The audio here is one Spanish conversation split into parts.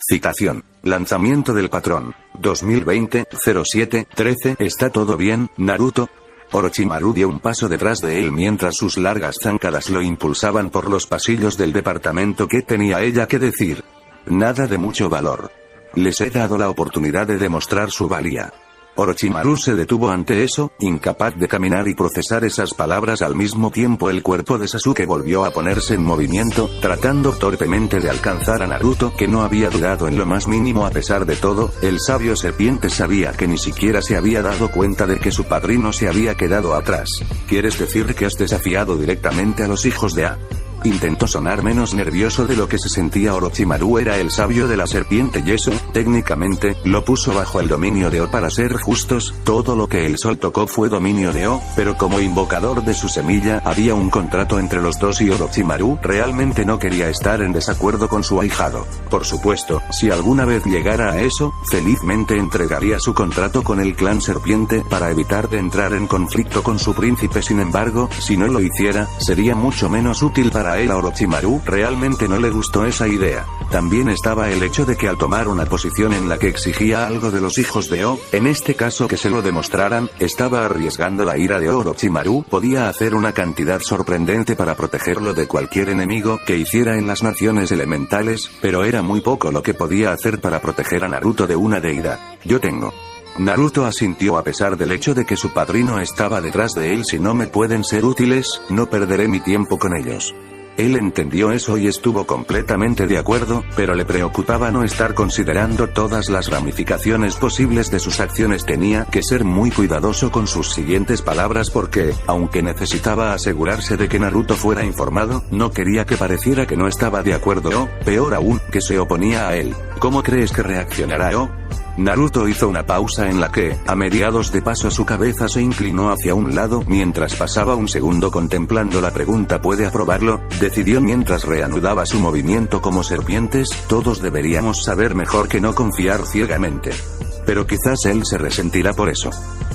Citación. Lanzamiento del patrón. 2020-07-13. ¿Está todo bien, Naruto? Orochimaru dio un paso detrás de él mientras sus largas zancadas lo impulsaban por los pasillos del departamento. ¿Qué tenía ella que decir? Nada de mucho valor. Les he dado la oportunidad de demostrar su valía. Orochimaru se detuvo ante eso, incapaz de caminar y procesar esas palabras al mismo tiempo. El cuerpo de Sasuke volvió a ponerse en movimiento, tratando torpemente de alcanzar a Naruto, que no había dudado en lo más mínimo. A pesar de todo, el sabio serpiente sabía que ni siquiera se había dado cuenta de que su padrino se había quedado atrás. ¿Quieres decir que has desafiado directamente a los hijos de A? Intentó sonar menos nervioso de lo que se sentía. Orochimaru era el sabio de la serpiente y eso, técnicamente, lo puso bajo el dominio de O. Para ser justos, todo lo que el sol tocó fue dominio de O, pero como invocador de su semilla, había un contrato entre los dos y Orochimaru realmente no quería estar en desacuerdo con su ahijado. Por supuesto, si alguna vez llegara a eso, felizmente entregaría su contrato con el clan serpiente para evitar de entrar en conflicto con su príncipe. Sin embargo, si no lo hiciera, sería mucho menos útil para él. A Orochimaru realmente no le gustó esa idea. También estaba el hecho de que al tomar una posición en la que exigía algo de los hijos de O, en este caso que se lo demostraran, estaba arriesgando la ira de Orochimaru. Podía hacer una cantidad sorprendente para protegerlo de cualquier enemigo que hiciera en las naciones elementales, pero era muy poco lo que podía hacer para proteger a Naruto de una deidad. Yo tengo. Naruto asintió a pesar del hecho de que su padrino estaba detrás de él. Si no me pueden ser útiles, no perderé mi tiempo con ellos. Él entendió eso y estuvo completamente de acuerdo, pero le preocupaba no estar considerando todas las ramificaciones posibles de sus acciones. Tenía que ser muy cuidadoso con sus siguientes palabras porque, aunque necesitaba asegurarse de que Naruto fuera informado, no quería que pareciera que no estaba de acuerdo o, peor aún, que se oponía a él. ¿Cómo crees que reaccionará O? Naruto hizo una pausa en la que, a mediados de paso, su cabeza se inclinó hacia un lado mientras pasaba un segundo contemplando la pregunta. ¿Puede aprobarlo?, decidió mientras reanudaba su movimiento. Como serpientes, todos deberíamos saber mejor que no confiar ciegamente. Pero quizás él se resentirá por eso.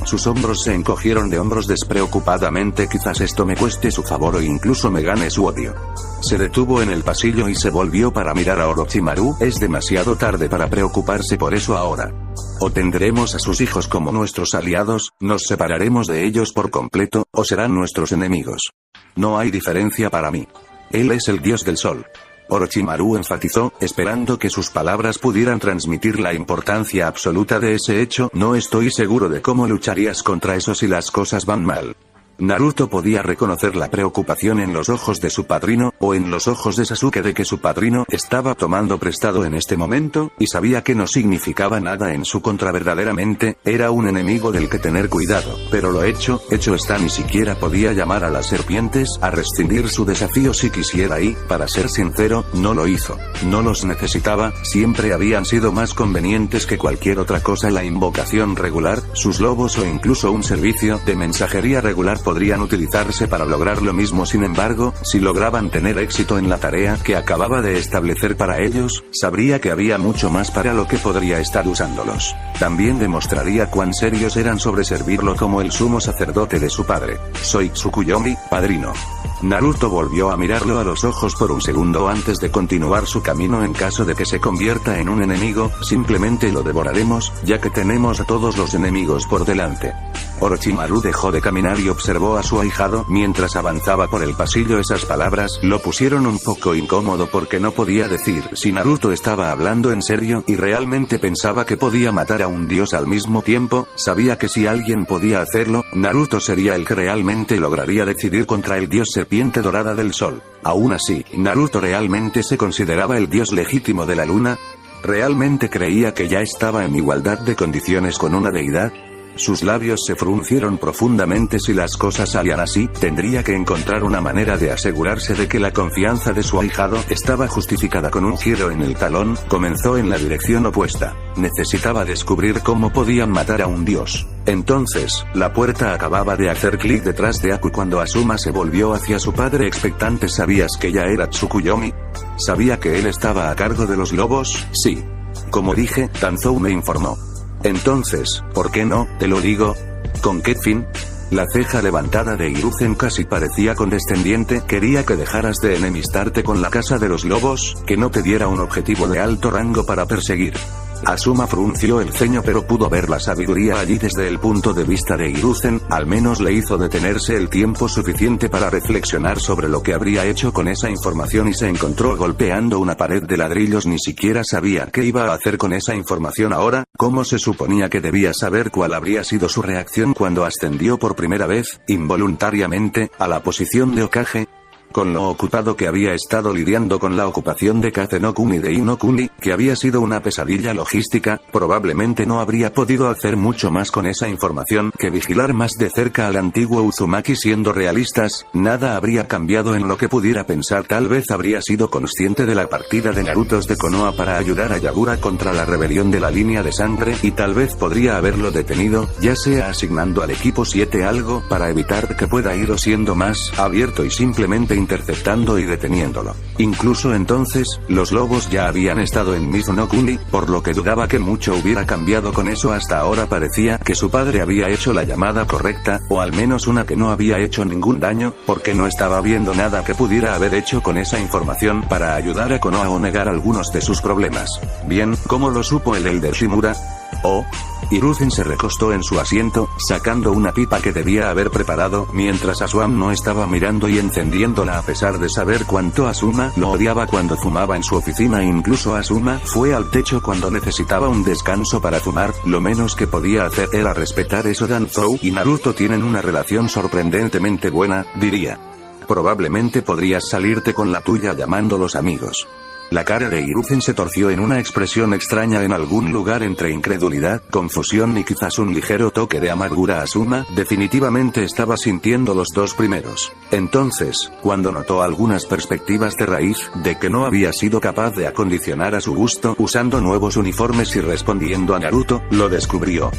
Sus hombros se encogieron de hombros despreocupadamente. Quizás esto me cueste su favor o incluso me gane su odio. Se detuvo en el pasillo y se volvió para mirar a Orochimaru. Es demasiado tarde para preocuparse por eso ahora. O tendremos a sus hijos como nuestros aliados, nos separaremos de ellos por completo, o serán nuestros enemigos. No hay diferencia para mí. Él es el dios del sol. Orochimaru enfatizó, esperando que sus palabras pudieran transmitir la importancia absoluta de ese hecho. No estoy seguro de cómo lucharías contra eso si las cosas van mal. Naruto podía reconocer la preocupación en los ojos de su padrino, o en los ojos de Sasuke, de que su padrino estaba tomando prestado en este momento, y sabía que no significaba nada en su contra. Verdaderamente, era un enemigo del que tener cuidado, pero lo hecho está. Ni siquiera podía llamar a las serpientes a rescindir su desafío si quisiera y, para ser sincero, no lo hizo. No los necesitaba, siempre habían sido más convenientes que cualquier otra cosa. La invocación regular, sus lobos o incluso un servicio de mensajería regular podrían utilizarse para lograr lo mismo. Sin embargo, si lograban tener éxito en la tarea que acababa de establecer para ellos, sabría que había mucho más para lo que podría estar usándolos. También demostraría cuán serios eran sobre servirlo como el sumo sacerdote de su padre. Soy Tsukuyomi, padrino. Naruto volvió a mirarlo a los ojos por un segundo antes de continuar su camino. En caso de que se convierta en un enemigo, simplemente lo devoraremos, ya que tenemos a todos los enemigos por delante. Orochimaru dejó de caminar y observó a su ahijado mientras avanzaba por el pasillo. Esas palabras lo pusieron un poco incómodo porque no podía decir si Naruto estaba hablando en serio y realmente pensaba que podía matar a un dios al mismo tiempo. Sabía que si alguien podía hacerlo, Naruto sería el que realmente lograría decidir contra el dios serpiente dorada del sol. Aún así, ¿Naruto realmente se consideraba el dios legítimo de la luna? ¿Realmente creía que ya estaba en igualdad de condiciones con una deidad? Sus labios se fruncieron profundamente. Si las cosas salían así, tendría que encontrar una manera de asegurarse de que la confianza de su ahijado estaba justificada. Con un giro en el talón, comenzó en la dirección opuesta. Necesitaba descubrir cómo podían matar a un dios. Entonces, la puerta acababa de hacer clic detrás de Aku cuando Asuma se volvió hacia su padre expectante. ¿Sabías que ya era Tsukuyomi? ¿Sabía que él estaba a cargo de los lobos? Sí. Como dije, Danzou me informó. Entonces, ¿por qué no te lo digo? ¿Con qué fin? La ceja levantada de Hiruzen casi parecía condescendiente. Quería que dejaras de enemistarte con la casa de los lobos, que no te diera un objetivo de alto rango para perseguir. Asuma frunció el ceño, pero pudo ver la sabiduría allí desde el punto de vista de Hiruzen. Al menos le hizo detenerse el tiempo suficiente para reflexionar sobre lo que habría hecho con esa información y se encontró golpeando una pared de ladrillos. Ni siquiera sabía qué iba a hacer con esa información ahora. ¿Cómo se suponía que debía saber cuál habría sido su reacción cuando ascendió por primera vez, involuntariamente, a la posición de Hokage? Con lo ocupado que había estado lidiando con la ocupación de Kaze no Kuni de Inokuni, que había sido una pesadilla logística, probablemente no habría podido hacer mucho más con esa información que vigilar más de cerca al antiguo Uzumaki. Siendo realistas, nada habría cambiado en lo que pudiera pensar. Tal vez habría sido consciente de la partida de Naruto de Konoha para ayudar a Yagura contra la rebelión de la línea de sangre, y tal vez podría haberlo detenido, ya sea asignando al equipo 7 algo para evitar que pueda ir o siendo más abierto y simplemente interceptando y deteniéndolo. Incluso entonces, los lobos ya habían estado en Mizu no Kuni, por lo que dudaba que mucho hubiera cambiado con eso. Hasta ahora parecía que su padre había hecho la llamada correcta, o al menos una que no había hecho ningún daño, porque no estaba viendo nada que pudiera haber hecho con esa información para ayudar a Konoha o negar algunos de sus problemas. Bien, ¿cómo lo supo el Elder Shimura? Oh. Hiruzen se recostó en su asiento, sacando una pipa que debía haber preparado, mientras Asuma no estaba mirando y encendiéndola a pesar de saber cuánto Asuma lo odiaba cuando fumaba en su oficina. Incluso Asuma fue al techo cuando necesitaba un descanso para fumar. Lo menos que podía hacer era respetar eso. Danzou y Naruto tienen una relación sorprendentemente buena, diría. Probablemente podrías salirte con la tuya llamándolos amigos. La cara de Hiruzen se torció en una expresión extraña en algún lugar entre incredulidad, confusión y quizás un ligero toque de amargura. Asuma definitivamente estaba sintiendo los dos primeros. Entonces, cuando notó algunas perspectivas de raíz, de que no había sido capaz de acondicionar a su gusto usando nuevos uniformes y respondiendo a Naruto, lo descubrió.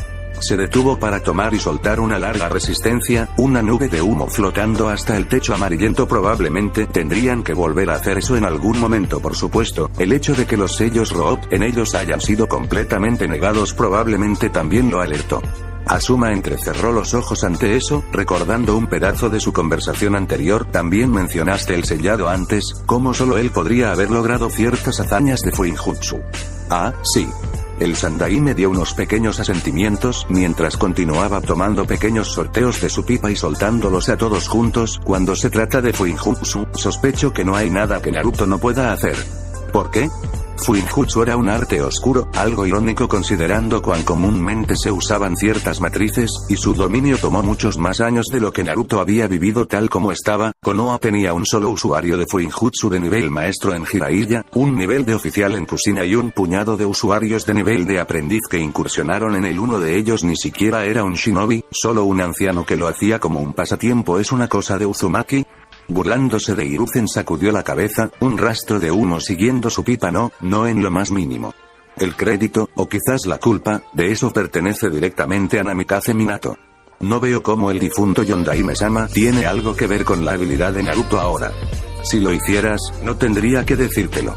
Se detuvo para tomar y soltar una larga resistencia, una nube de humo flotando hasta el techo amarillento. Probablemente tendrían que volver a hacer eso en algún momento. Por supuesto, el hecho de que los sellos Roop en ellos hayan sido completamente negados probablemente también lo alertó. Asuma entrecerró los ojos ante eso, recordando un pedazo de su conversación anterior. También mencionaste el sellado antes, como solo él podría haber logrado ciertas hazañas de Fuinjutsu. Ah, sí. El Sandaime dio unos pequeños asentimientos, mientras continuaba tomando pequeños sorteos de su pipa y soltándolos a todos juntos. Cuando se trata de Fuinjutsu, sospecho que no hay nada que Naruto no pueda hacer. ¿Por qué? Fuinjutsu era un arte oscuro, algo irónico considerando cuán comúnmente se usaban ciertas matrices, y su dominio tomó muchos más años de lo que Naruto había vivido. Tal como estaba, Konoha tenía un solo usuario de Fuinjutsu de nivel maestro en Jiraiya, un nivel de oficial en Kushina y un puñado de usuarios de nivel de aprendiz que incursionaron en él. Uno de ellos ni siquiera era un shinobi, solo un anciano que lo hacía como un pasatiempo. ¿Es una cosa de Uzumaki? Burlándose de Hiruzen sacudió la cabeza, un rastro de humo siguiendo su pipa. No en lo más mínimo. El crédito, o quizás la culpa, de eso pertenece directamente a Namikaze Minato. No veo cómo el difunto Yondaime-sama tiene algo que ver con la habilidad de Naruto ahora. Si lo hicieras, no tendría que decírtelo.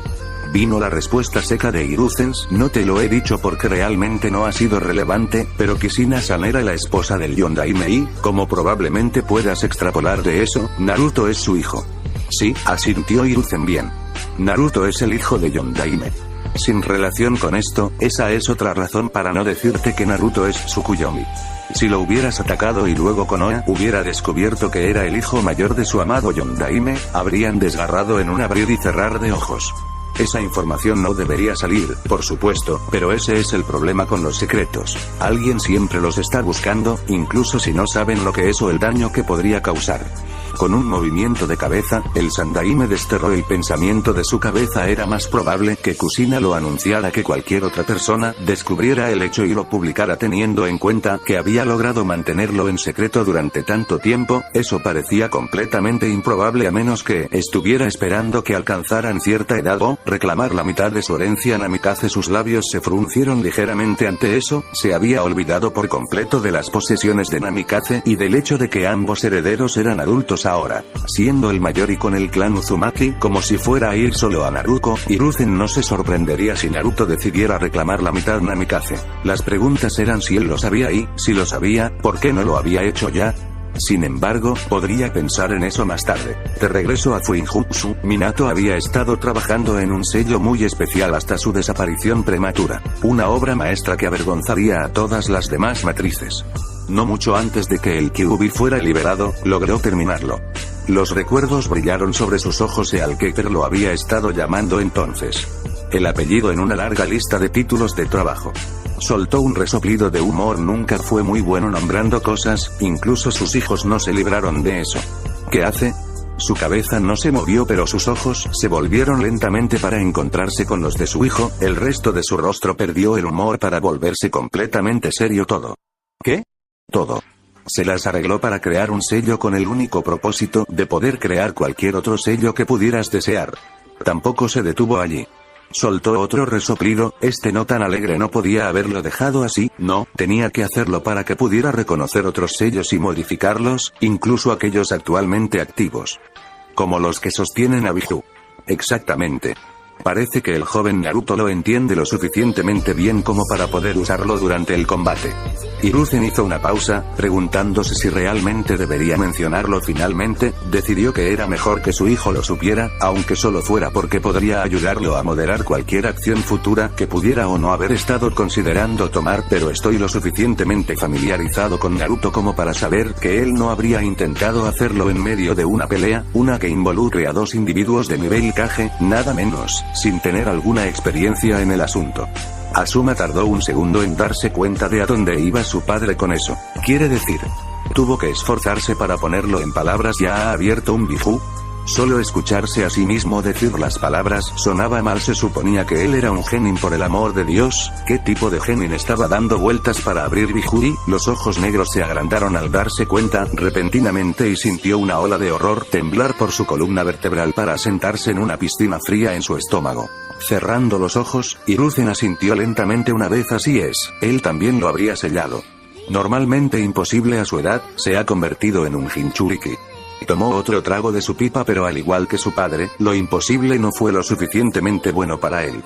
Vino la respuesta seca de Hiruzen. No te lo he dicho porque realmente no ha sido relevante, pero Kushina-san era la esposa del Yondaime y, como probablemente puedas extrapolar de eso, Naruto es su hijo. Sí, asintió Hiruzen. Bien. Naruto es el hijo de Yondaime. Sin relación con esto, esa es otra razón para no decirte que Naruto es Tsukuyomi. Si lo hubieras atacado y luego Konoha hubiera descubierto que era el hijo mayor de su amado Yondaime, habrían desgarrado en un abrir y cerrar de ojos. Esa información no debería salir, por supuesto, pero ese es el problema con los secretos. Alguien siempre los está buscando, incluso si no saben lo que es o el daño que podría causar. Con un movimiento de cabeza, el Sandaime desterró el pensamiento de su cabeza. Era más probable que Kushina lo anunciara que cualquier otra persona descubriera el hecho y lo publicara, teniendo en cuenta que había logrado mantenerlo en secreto durante tanto tiempo. Eso parecía completamente improbable a menos que estuviera esperando que alcanzaran cierta edad o reclamar la mitad de su herencia. Namikaze, sus labios se fruncieron ligeramente ante eso. Se había olvidado por completo de las posesiones de Namikaze y del hecho de que ambos herederos eran adultos ahora. Siendo el mayor y con el clan Uzumaki, como si fuera a ir solo a Naruto, Hiruzen no se sorprendería si Naruto decidiera reclamar la mitad Namikaze. Las preguntas eran si él lo sabía y, si lo sabía, ¿por qué no lo había hecho ya? Sin embargo, podría pensar en eso más tarde. De regreso a Fuinjutsu, Minato había estado trabajando en un sello muy especial hasta su desaparición prematura. Una obra maestra que avergonzaría a todas las demás matrices. No mucho antes de que el Kyuubi fuera liberado, logró terminarlo. Los recuerdos brillaron sobre sus ojos y al Keter lo había estado llamando entonces. El apellido en una larga lista de títulos de trabajo. Soltó un resoplido de humor. Nunca fue muy bueno nombrando cosas, incluso sus hijos no se libraron de eso. ¿Qué hace? Su cabeza no se movió pero sus ojos se volvieron lentamente para encontrarse con los de su hijo, el resto de su rostro perdió el humor para volverse completamente serio todo. ¿Qué? Todo. Se las arregló para crear un sello con el único propósito de poder crear cualquier otro sello que pudieras desear. Tampoco se detuvo allí. Soltó otro resoplido, no tan alegre no podía haberlo dejado así, no, tenía que hacerlo para que pudiera reconocer otros sellos y modificarlos, incluso aquellos actualmente activos. Como los que sostienen a Biju. Exactamente. Parece que el joven Naruto lo entiende lo suficientemente bien como para poder usarlo durante el combate. Hiruzen hizo una pausa, preguntándose si realmente debería mencionarlo. Finalmente, decidió que era mejor que su hijo lo supiera, aunque solo fuera porque podría ayudarlo a moderar cualquier acción futura que pudiera o no haber estado considerando tomar, pero estoy lo suficientemente familiarizado con Naruto como para saber que él no habría intentado hacerlo en medio de una pelea, una que involucre a dos individuos de nivel Kage, nada menos, sin tener alguna experiencia en el asunto. Asuma tardó un segundo en darse cuenta de a dónde iba su padre con eso. Quiere decir, tuvo que esforzarse para ponerlo en palabras. ¿Ya ha abierto un Biju? Solo escucharse a sí mismo decir las palabras sonaba mal. Se suponía que él era un genin, por el amor de Dios. ¿Qué tipo de genin estaba dando vueltas para abrir Biju? Los ojos negros se agrandaron al darse cuenta repentinamente y sintió una ola de horror temblar por su columna vertebral para sentarse en una piscina fría en su estómago. Cerrando los ojos, Hiruzen asintió lentamente. Una vez así es, él también lo habría sellado. Normalmente imposible a su edad, se ha convertido en un Jinchuriki. Tomó otro trago de su pipa, pero al igual que su padre, lo imposible no fue lo suficientemente bueno para él.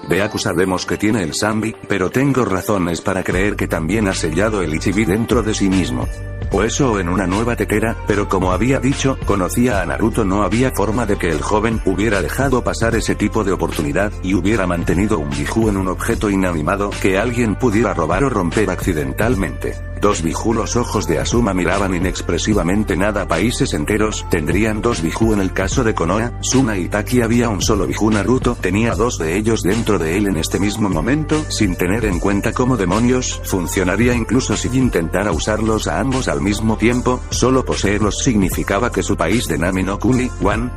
Deaku, sabemos que tiene el Sanbi, pero tengo razones para creer que también ha sellado el Ichibi dentro de sí mismo. O eso en una nueva tetera, pero como había dicho, conocía a Naruto, no había forma de que el joven hubiera dejado pasar ese tipo de oportunidad, y hubiera mantenido un Biju en un objeto inanimado que alguien pudiera robar o romper accidentalmente. Dos Biju. Los ojos de Asuma miraban inexpresivamente. Nada, países enteros tendrían dos Biju. En el caso de Konoha, Suna y Taki había un solo Biju. Naruto tenía dos de ellos dentro de él en este mismo momento, sin tener en cuenta cómo demonios funcionaría incluso si intentara usarlos a ambos al mismo tiempo. Solo poseerlos significaba que su país de Nami no Kuni,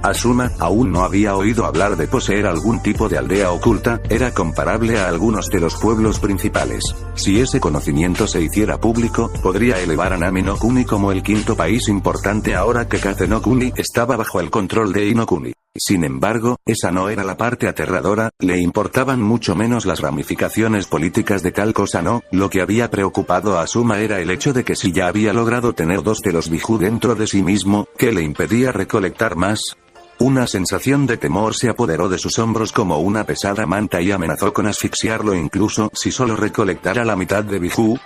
Asuma, aún no había oído hablar de poseer algún tipo de aldea oculta, era comparable a algunos de los pueblos principales. Si ese conocimiento se hiciera público, podría elevar a Nami no Kuni como el quinto país importante ahora que Kase no Kuni estaba bajo el control de Inokuni. Sin embargo, esa no era la parte aterradora, le importaban mucho menos las ramificaciones políticas de tal cosa. No, lo que había preocupado a Asuma era el hecho de que si ya había logrado tener dos de los Biju dentro de sí mismo, ¿qué le impedía recolectar más? Una sensación de temor se apoderó de sus hombros como una pesada manta y amenazó con asfixiarlo incluso si solo recolectara la mitad de Biju.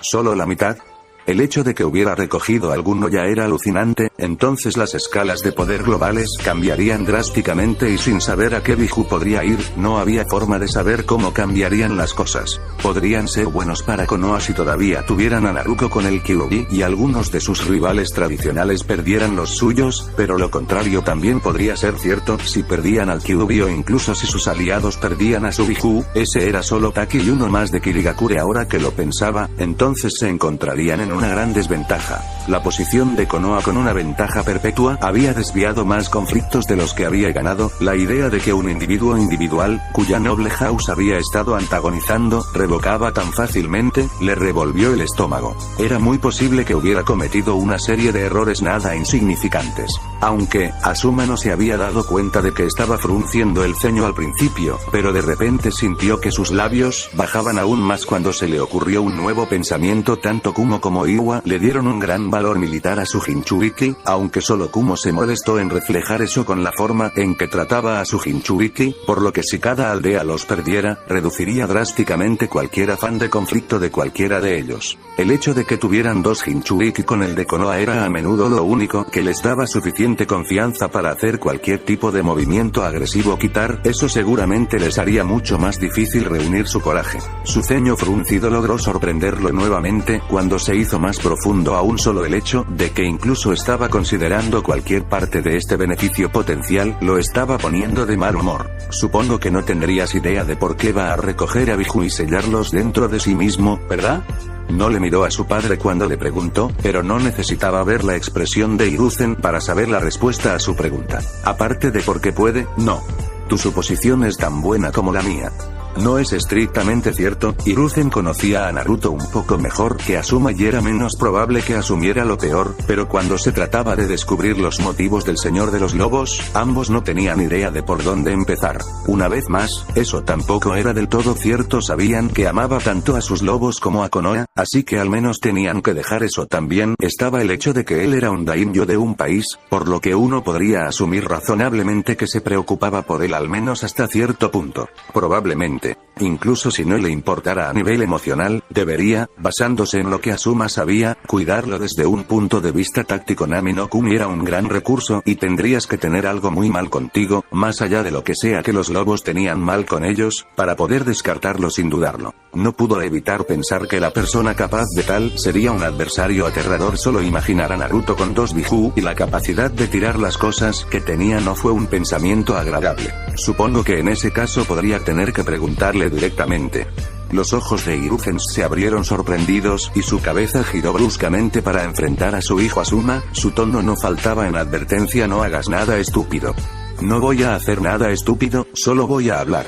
¿Solo la mitad? El hecho de que hubiera recogido alguno ya era alucinante. Entonces las escalas de poder globales cambiarían drásticamente y sin saber a qué Biju podría ir, no había forma de saber cómo cambiarían las cosas. Podrían ser buenos para Konoha si todavía tuvieran a Naruto con el Kyuubi y algunos de sus rivales tradicionales perdieran los suyos, pero lo contrario también podría ser cierto si perdían al Kyuubi o incluso si sus aliados perdían a su Biju. Ese era solo Taki y uno más de Kirigakure. Ahora que lo pensaba, entonces se encontrarían en una gran desventaja. La posición de Konoha con una ventaja perpetua había desviado más conflictos de los que había ganado. La idea de que un individuo individual, cuya noble house había estado antagonizando, revocaba tan fácilmente, le revolvió el estómago. Era muy posible que hubiera cometido una serie de errores nada insignificantes. Aunque, Asuma no se había dado cuenta de que estaba frunciendo el ceño al principio, pero de repente sintió que sus labios bajaban aún más cuando se le ocurrió un nuevo pensamiento. Tanto Kumo como Iwa le dieron un gran valor militar a su Jinchuriki, aunque solo Kumo se molestó en reflejar eso con la forma en que trataba a su Jinchuriki, por lo que si cada aldea los perdiera, reduciría drásticamente cualquier afán de conflicto de cualquiera de ellos. El hecho de que tuvieran dos Jinchuriki con el de Konoha era a menudo lo único que les daba suficiente confianza para hacer cualquier tipo de movimiento agresivo. Quitar eso seguramente les haría mucho más difícil reunir su coraje. Su ceño fruncido logró sorprenderlo nuevamente, cuando se hizo más profundo aún solo el hecho de que incluso estaba considerando cualquier parte de este beneficio potencial, lo estaba poniendo de mal humor. Supongo que no tendrías idea de por qué va a recoger a Biju y sellarlos dentro de sí mismo, ¿verdad? No le miró a su padre cuando le preguntó, pero no necesitaba ver la expresión de Hiruzen para saber la respuesta a su pregunta. Aparte de porque puede, no. Tu suposición es tan buena como la mía. No es estrictamente cierto. Hiruzen conocía a Naruto un poco mejor que Asuma y era menos probable que asumiera lo peor, pero cuando se trataba de descubrir los motivos del Señor de los Lobos, ambos no tenían idea de por dónde empezar. Una vez más, eso tampoco era del todo cierto. Sabían que amaba tanto a sus lobos como a Konoha, así que al menos tenían que dejar eso. También estaba el hecho de que él era un daimyo de un país, por lo que uno podría asumir razonablemente que se preocupaba por él al menos hasta cierto punto. Probablemente, incluso si no le importara a nivel emocional, debería, basándose en lo que Asuma sabía, cuidarlo desde un punto de vista táctico. Nami no Kuni era un gran recurso y tendrías que tener algo muy mal contigo, más allá de lo que sea que los lobos tenían mal con ellos, para poder descartarlo sin dudarlo. No pudo evitar pensar que la persona capaz de tal sería un adversario aterrador. Solo imaginar a Naruto con dos Biju y la capacidad de tirar las cosas que tenía no fue un pensamiento agradable. Supongo que en ese caso podría tener que preguntarle directamente. Los ojos de Hiruzen se abrieron sorprendidos y su cabeza giró bruscamente para enfrentar a su hijo Asuma. Su tono no faltaba en advertencia: no hagas nada estúpido. No voy a hacer nada estúpido, solo voy a hablar.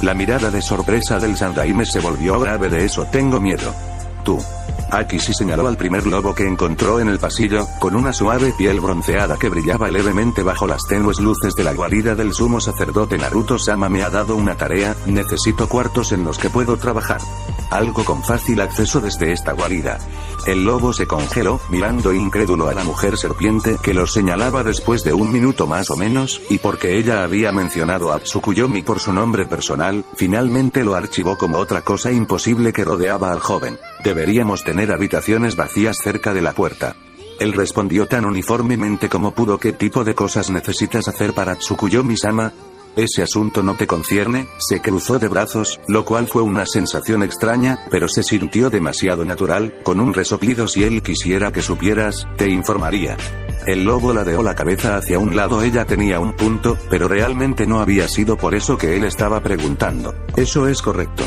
La mirada de sorpresa del Sandaime se volvió grave. De eso tengo miedo. Tú. Akishi señaló al primer lobo que encontró en el pasillo, con una suave piel bronceada que brillaba levemente bajo las tenues luces de la guarida del sumo sacerdote. Naruto-sama me ha dado una tarea, necesito cuartos en los que puedo trabajar. Algo con fácil acceso desde esta guarida. El lobo se congeló, mirando incrédulo a la mujer serpiente que los señalaba después de un minuto más o menos, y porque ella había mencionado a Tsukuyomi por su nombre personal, finalmente lo archivó como otra cosa imposible que rodeaba al joven. Deberíamos tener habitaciones vacías cerca de la puerta. Él respondió tan uniformemente como pudo. ¿Qué tipo de cosas necesitas hacer para Tsukuyomi-sama? Ese asunto no te concierne. Se cruzó de brazos, lo cual fue una sensación extraña, pero se sintió demasiado natural. Con un resoplido: si él quisiera que supieras, te informaría. El lobo ladeó la cabeza hacia un lado. Ella tenía un punto, pero realmente no había sido por eso que él estaba preguntando. Eso es correcto.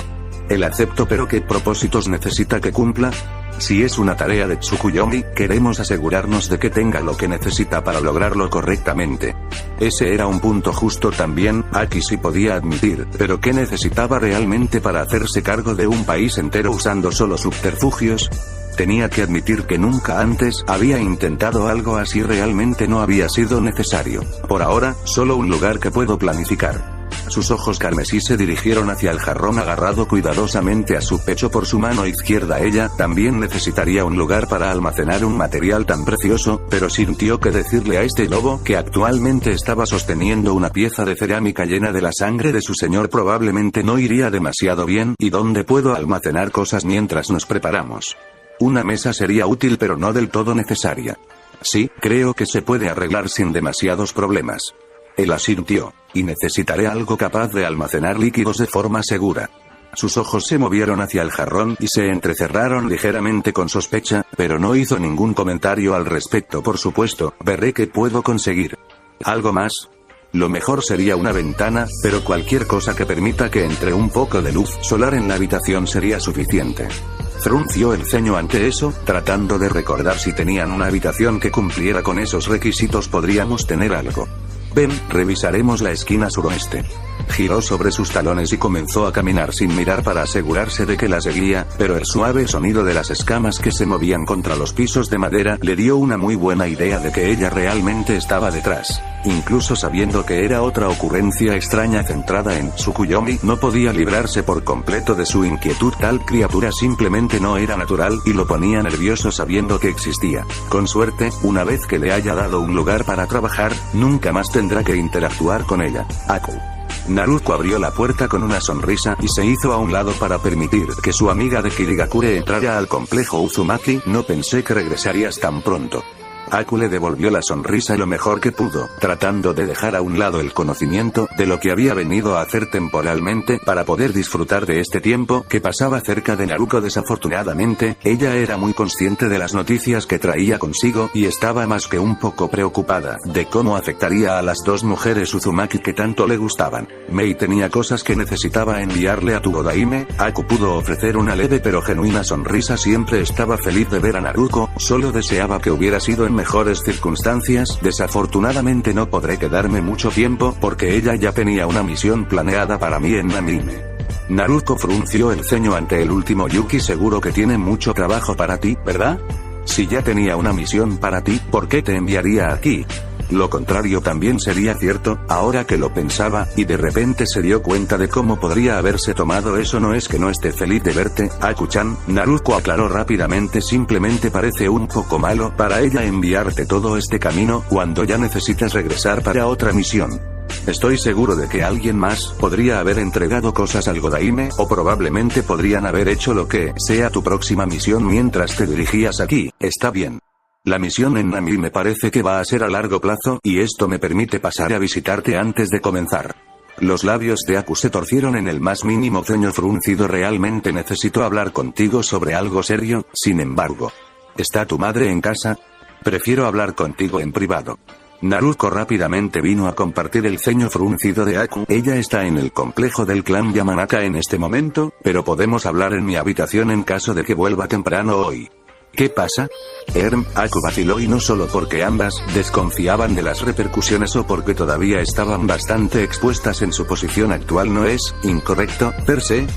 El acepto, pero ¿qué propósitos necesita que cumpla? Si es una tarea de Tsukuyomi, queremos asegurarnos de que tenga lo que necesita para lograrlo correctamente. Ese era un punto justo también. Akishi podía admitir, pero ¿qué necesitaba realmente para hacerse cargo de un país entero usando solo subterfugios? Tenía que admitir que nunca antes había intentado algo así. Realmente no había sido necesario. Por ahora, solo un lugar que puedo planificar. Sus ojos carmesí se dirigieron hacia el jarrón agarrado cuidadosamente a su pecho por su mano izquierda. Ella también necesitaría un lugar para almacenar un material tan precioso, pero sintió que decirle a este lobo que actualmente estaba sosteniendo una pieza de cerámica llena de la sangre de su señor probablemente no iría demasiado bien. ¿Y dónde puedo almacenar cosas mientras nos preparamos? Una mesa sería útil, pero no del todo necesaria. Sí, creo que se puede arreglar sin demasiados problemas. Él asintió. Y necesitaré algo capaz de almacenar líquidos de forma segura. Sus ojos se movieron hacia el jarrón y se entrecerraron ligeramente con sospecha, pero no hizo ningún comentario al respecto. Por supuesto, veré qué puedo conseguir. ¿Algo más? Lo mejor sería una ventana, pero cualquier cosa que permita que entre un poco de luz solar en la habitación sería suficiente. Frunció el ceño ante eso, tratando de recordar si tenían una habitación que cumpliera con esos requisitos. Podríamos tener algo. Ven, revisaremos la esquina suroeste. Giró sobre sus talones y comenzó a caminar sin mirar para asegurarse de que la seguía, pero el suave sonido de las escamas que se movían contra los pisos de madera le dio una muy buena idea de que ella realmente estaba detrás. Incluso sabiendo que era otra ocurrencia extraña centrada en Tsukuyomi, no podía librarse por completo de su inquietud. Tal criatura simplemente no era natural y lo ponía nervioso sabiendo que existía. Con suerte, una vez que le haya dado un lugar para trabajar, nunca más tendrá que interactuar con ella. Aku. Naruto abrió la puerta con una sonrisa y se hizo a un lado para permitir que su amiga de Kirigakure entrara al complejo Uzumaki. No pensé que regresarías tan pronto. Aku le devolvió la sonrisa lo mejor que pudo, tratando de dejar a un lado el conocimiento de lo que había venido a hacer temporalmente para poder disfrutar de este tiempo que pasaba cerca de Naruto. Desafortunadamente, ella era muy consciente de las noticias que traía consigo y estaba más que un poco preocupada de cómo afectaría a las dos mujeres Uzumaki que tanto le gustaban. Mei tenía cosas que necesitaba enviarle a Tsukuyomi. Aku pudo ofrecer una leve pero genuina sonrisa. Siempre estaba feliz de ver a Naruto, solo deseaba que hubiera sido en mejores circunstancias. Desafortunadamente no podré quedarme mucho tiempo porque ella ya tenía una misión planeada para mí en Namine. Naruto frunció el ceño ante el último Yuki. Seguro que tiene mucho trabajo para ti, ¿verdad? Si ya tenía una misión para ti, ¿por qué te enviaría aquí? Lo contrario también sería cierto, ahora que lo pensaba, y de repente se dio cuenta de cómo podría haberse tomado eso. No es que no esté feliz de verte, Aku-chan, Naruto aclaró rápidamente, simplemente parece un poco malo para ella enviarte todo este camino cuando ya necesitas regresar para otra misión. Estoy seguro de que alguien más podría haber entregado cosas al Godaime, o probablemente podrían haber hecho lo que sea tu próxima misión mientras te dirigías aquí. Está bien. La misión en Nami me parece que va a ser a largo plazo, y esto me permite pasar a visitarte antes de comenzar. Los labios de Aku se torcieron en el más mínimo ceño fruncido. Realmente necesito hablar contigo sobre algo serio. Sin embargo, ¿está tu madre en casa? Prefiero hablar contigo en privado. Naruto rápidamente vino a compartir el ceño fruncido de Aku. Ella está en el complejo del clan Yamanaka en este momento, pero podemos hablar en mi habitación en caso de que vuelva temprano hoy. ¿Qué pasa? Aku vaciló, y no solo porque ambas desconfiaban de las repercusiones o porque todavía estaban bastante expuestas en su posición actual. No es incorrecto, per se.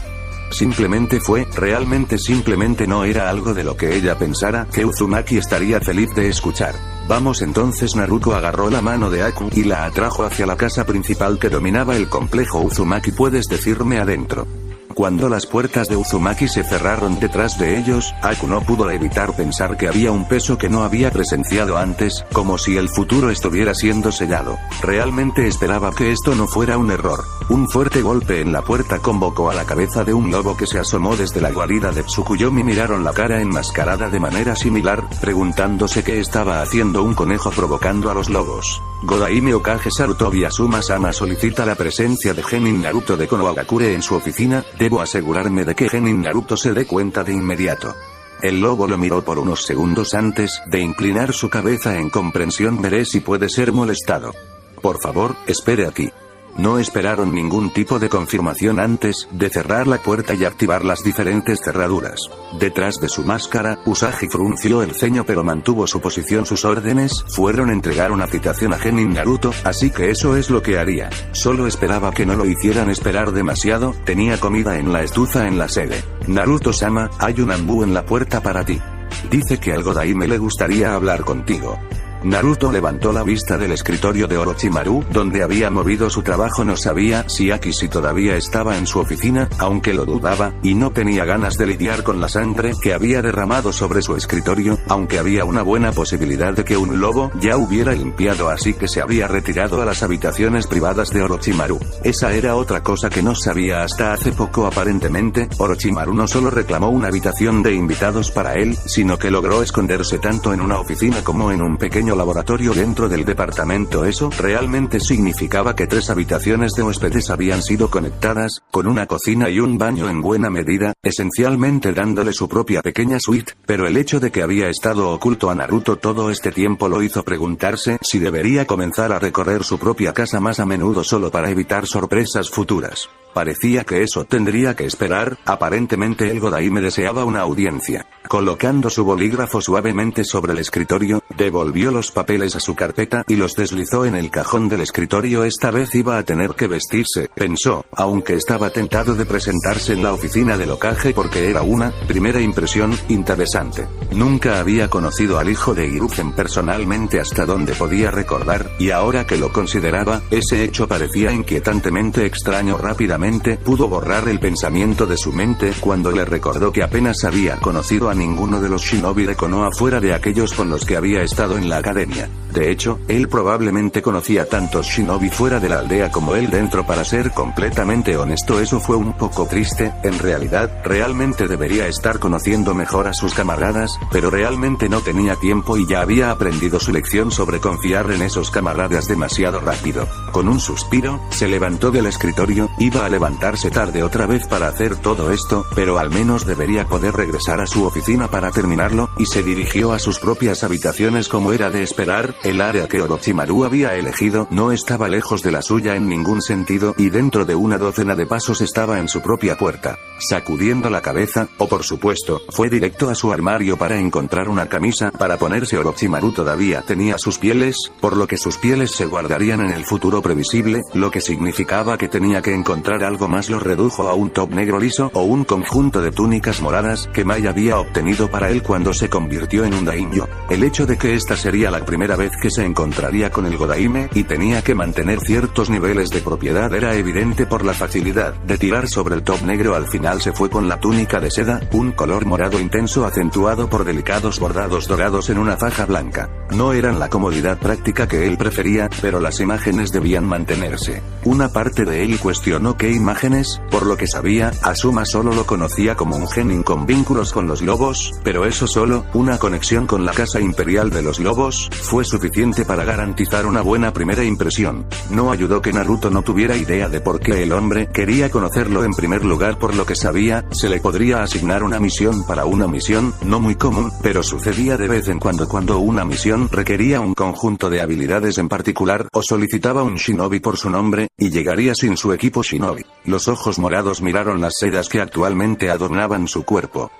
Simplemente realmente simplemente no era algo de lo que ella pensara que Uzumaki estaría feliz de escuchar. Vamos entonces. Naruto agarró la mano de Aku y la atrajo hacia la casa principal que dominaba el complejo Uzumaki. ¿Puedes decirme adentro? Cuando las puertas de Uzumaki se cerraron detrás de ellos, Aku no pudo evitar pensar que había un peso que no había presenciado antes, como si el futuro estuviera siendo sellado. Realmente esperaba que esto no fuera un error. Un fuerte golpe en la puerta convocó a la cabeza de un lobo que se asomó desde la guarida de Tsukuyomi. Miraron la cara enmascarada de manera similar, preguntándose qué estaba haciendo un conejo provocando a los lobos. Godaime Okage Sarutobi Asuma-sama solicita la presencia de Genin Naruto de Konohagakure en su oficina. Debo asegurarme de que Genin Naruto se dé cuenta de inmediato. El lobo lo miró por unos segundos antes de inclinar su cabeza en comprensión. Veré si puede ser molestado. Por favor, espere aquí. No esperaron ningún tipo de confirmación antes de cerrar la puerta y activar las diferentes cerraduras. Detrás de su máscara, Usagi frunció el ceño pero mantuvo su posición. Sus órdenes fueron entregar una citación a Genin Naruto, así que eso es lo que haría. Solo esperaba que no lo hicieran esperar demasiado. Tenía comida en la estufa en la sede. Naruto-sama, hay un ambú en la puerta para ti. Dice que al Godaime le gustaría hablar contigo. Naruto levantó la vista del escritorio de Orochimaru, donde había movido su trabajo. No sabía si Akishi todavía estaba en su oficina, aunque lo dudaba, y no tenía ganas de lidiar con la sangre que había derramado sobre su escritorio, aunque había una buena posibilidad de que un lobo ya hubiera limpiado, así que se había retirado a las habitaciones privadas de Orochimaru. Esa era otra cosa que no sabía hasta hace poco. Aparentemente, Orochimaru no solo reclamó una habitación de invitados para él, sino que logró esconderse tanto en una oficina como en un pequeño laboratorio dentro del departamento. Eso realmente significaba que 3 habitaciones de huéspedes habían sido conectadas, con una cocina y un baño en buena medida, esencialmente dándole su propia pequeña suite, pero el hecho de que había estado oculto a Naruto todo este tiempo lo hizo preguntarse si debería comenzar a recorrer su propia casa más a menudo solo para evitar sorpresas futuras. Parecía que eso tendría que esperar. Aparentemente el Godaime deseaba una audiencia. Colocando su bolígrafo suavemente sobre el escritorio, devolvió los papeles a su carpeta y los deslizó en el cajón del escritorio. Esta vez iba a tener que vestirse, pensó, aunque estaba tentado de presentarse en la oficina del Hokage porque era una primera impresión interesante. Nunca había conocido al hijo de Hiruzen personalmente hasta donde podía recordar, y ahora que lo consideraba, ese hecho parecía inquietantemente extraño. Rápidamente pudo borrar el pensamiento de su mente cuando le recordó que apenas había conocido a ninguno de los shinobi de Konoha fuera de aquellos con los que había estado en la academia. De hecho, él probablemente conocía tantos shinobi fuera de la aldea como él dentro. Para ser completamente honesto, eso fue un poco triste. En realidad, realmente debería estar conociendo mejor a sus camaradas, pero realmente no tenía tiempo y ya había aprendido su lección sobre confiar en esos camaradas demasiado rápido. Con un suspiro, se levantó del escritorio. Iba a levantarse tarde otra vez para hacer todo esto, pero al menos debería poder regresar a su oficina para terminarlo, y se dirigió a sus propias habitaciones como era de esperar. El área que Orochimaru había elegido no estaba lejos de la suya en ningún sentido, y dentro de una docena de pasos estaba en su propia puerta. Sacudiendo la cabeza, por supuesto, fue directo a su armario para encontrar una camisa para ponerse. Orochimaru todavía tenía sus pieles, por lo que sus pieles se guardarían en el futuro previsible, lo que significaba que tenía que encontrar algo más. Lo redujo a un top negro liso o un conjunto de túnicas moradas que Mai había obtenido para él cuando se convirtió en un daimyo. El hecho de que esta sería la primera vez que se encontraría con el Godaime y tenía que mantener ciertos niveles de propiedad era evidente por la facilidad de tirar sobre el top negro. Al final se fue con la túnica de seda, un color morado intenso acentuado por delicados bordados dorados en una faja blanca. No eran la comodidad práctica que él prefería, pero las imágenes debían mantenerse. Una parte de él cuestionó qué imágenes. Por lo que sabía, Asuma solo lo conocía como un genin con vínculos con los lobos, pero eso solo, una conexión con la casa imperial de los lobos, fue suficiente para garantizar una buena primera impresión. No ayudó que Naruto no tuviera idea de por qué el hombre quería conocerlo. En primer lugar, por lo que sabía, se le podría asignar una misión para una misión no muy común, pero sucedía de vez en cuando una misión requería un conjunto de habilidades en particular, o solicitaba un shinobi por su nombre, y llegaría sin su equipo shinobi. Los ojos morados miraron las sedas que actualmente adornaban su cuerpo.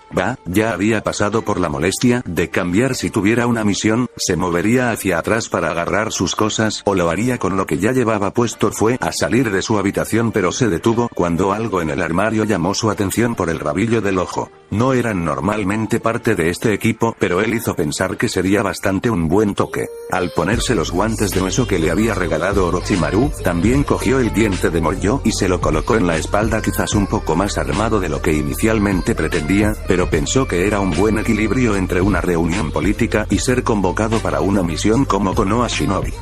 Ya había pasado por la molestia de cambiar. Si tuviera una misión, se movería hacia atrás para agarrar sus cosas, o lo haría con lo que ya llevaba puesto. Fue a salir de su habitación, pero se detuvo cuando algo en el armario llamó su atención por el rabillo del ojo. No eran normalmente parte de este equipo, pero él hizo pensar que sería bastante un buen toque. Al ponerse los guantes de hueso que le había regalado Orochimaru, también cogió el diente de Moryo y se lo colocó en la espalda, quizás un poco más armado de lo que inicialmente pretendía, pero pensó que era un buen equilibrio entre una reunión política y ser convocado para una misión como Konoha Shinobi.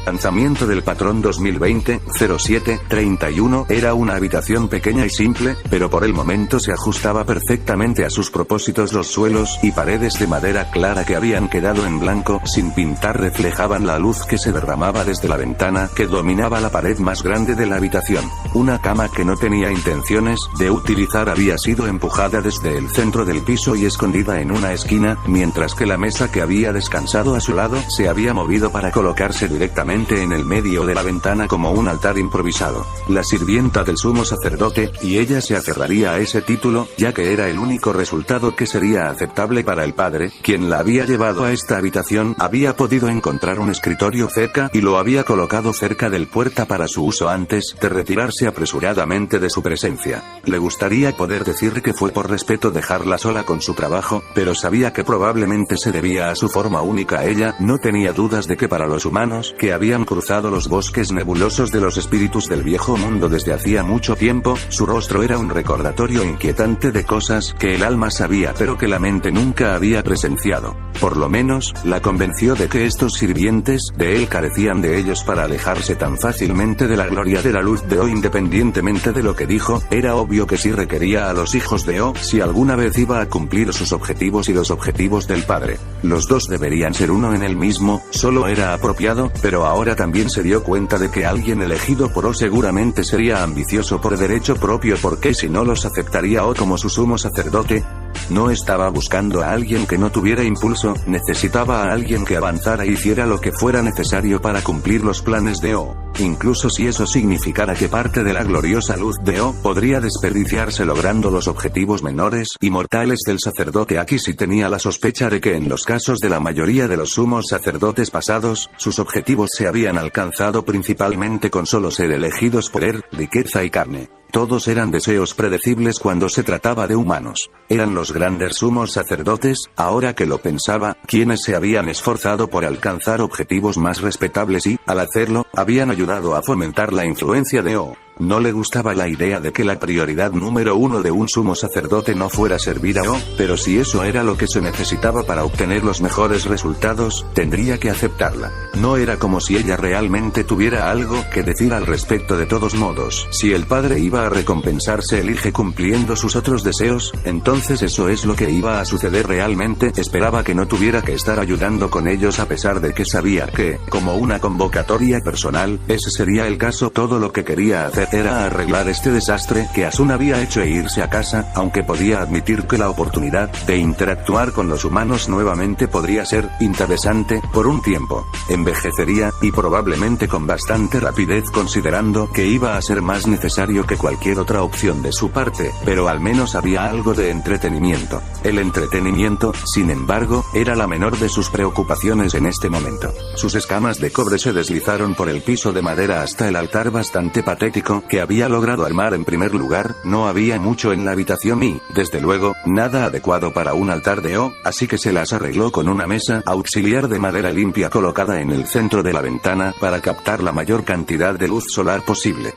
Lanzamiento del patrón 2020-07-31 era una habitación pequeña y simple, pero por el momento se ajustaba perfectamente a sus propósitos. Los suelos y paredes de madera clara que habían quedado en blanco sin pintar reflejaban la luz que se derramaba desde la ventana que dominaba la pared más grande de la habitación. Una cama que no tenía intenciones de utilizar había sido empujada desde el centro del piso y escondida en una esquina, mientras que la mesa que había descansado a su lado se había movido para colocarse directamente en el medio de la ventana como un altar improvisado. La sirvienta del sumo sacerdote, y ella se aferraría a ese título, ya que era el único resultado que sería aceptable para el padre, quien la había llevado a esta habitación. Había podido encontrar un escritorio cerca y lo había colocado cerca del puerta para su uso antes de retirarse apresuradamente de su presencia. Le gustaría poder decir que fue por respeto dejarla sola con su trabajo, pero sabía que probablemente se debía a su forma única. Ella no tenía dudas de que para los humanos que habían cruzado los bosques nebulosos de los espíritus del viejo mundo desde hacía mucho tiempo, su rostro era un recordatorio inquietante de cosas que el alma sabía pero que la mente nunca había presenciado. Por lo menos, la convenció de que estos sirvientes de él carecían de ellos para alejarse tan fácilmente de la gloria de la luz de O. Independientemente de lo que dijo, era obvio que sí requería a los hijos de O si alguna vez iba a cumplir sus objetivos y los objetivos del padre. Los dos deberían ser uno en el mismo, solo era apropiado, pero ahora también se dio cuenta de que alguien elegido por O seguramente sería ambicioso por derecho propio, porque si no los aceptaría O como su sumo sacerdote. No estaba buscando a alguien que no tuviera impulso, necesitaba a alguien que avanzara e hiciera lo que fuera necesario para cumplir los planes de O. incluso si eso significara que parte de la gloriosa luz de O podría desperdiciarse logrando los objetivos menores y mortales del sacerdote Akisi tenía la sospecha de que en los casos de la mayoría de los sumos sacerdotes pasados, sus objetivos se habían alcanzado principalmente con solo ser elegidos por él, riqueza y carne. Todos eran deseos predecibles cuando se trataba de humanos. Eran los grandes sumos sacerdotes, ahora que lo pensaba, quienes se habían esforzado por alcanzar objetivos más respetables y, al hacerlo, habían ayudado a fomentar la influencia de O. No le gustaba la idea de que la prioridad número uno de un sumo sacerdote no fuera servir a O, pero si eso era lo que se necesitaba para obtener los mejores resultados, tendría que aceptarla. No era como si ella realmente tuviera algo que decir al respecto de todos modos. Si el padre iba a recompensarse elige cumpliendo sus otros deseos, entonces eso es lo que iba a suceder realmente. Esperaba que no tuviera que estar ayudando con ellos a pesar de que sabía que, como una convocatoria personal, ese sería el caso. Todo lo que quería hacer era arreglar este desastre que Asun había hecho e irse a casa, aunque podía admitir que la oportunidad de interactuar con los humanos nuevamente podría ser interesante por un tiempo. Envejecería, y probablemente con bastante rapidez considerando que iba a ser más necesario que cualquier otra opción de su parte, pero al menos había algo de entretenimiento. El entretenimiento, sin embargo, era la menor de sus preocupaciones en este momento. Sus escamas de cobre se deslizaron por el piso de madera hasta el altar bastante patético que había logrado armar. En primer lugar, no había mucho en la habitación y, desde luego, nada adecuado para un altar de O, así que se las arregló con una mesa auxiliar de madera limpia colocada en el centro de la ventana para captar la mayor cantidad de luz solar posible.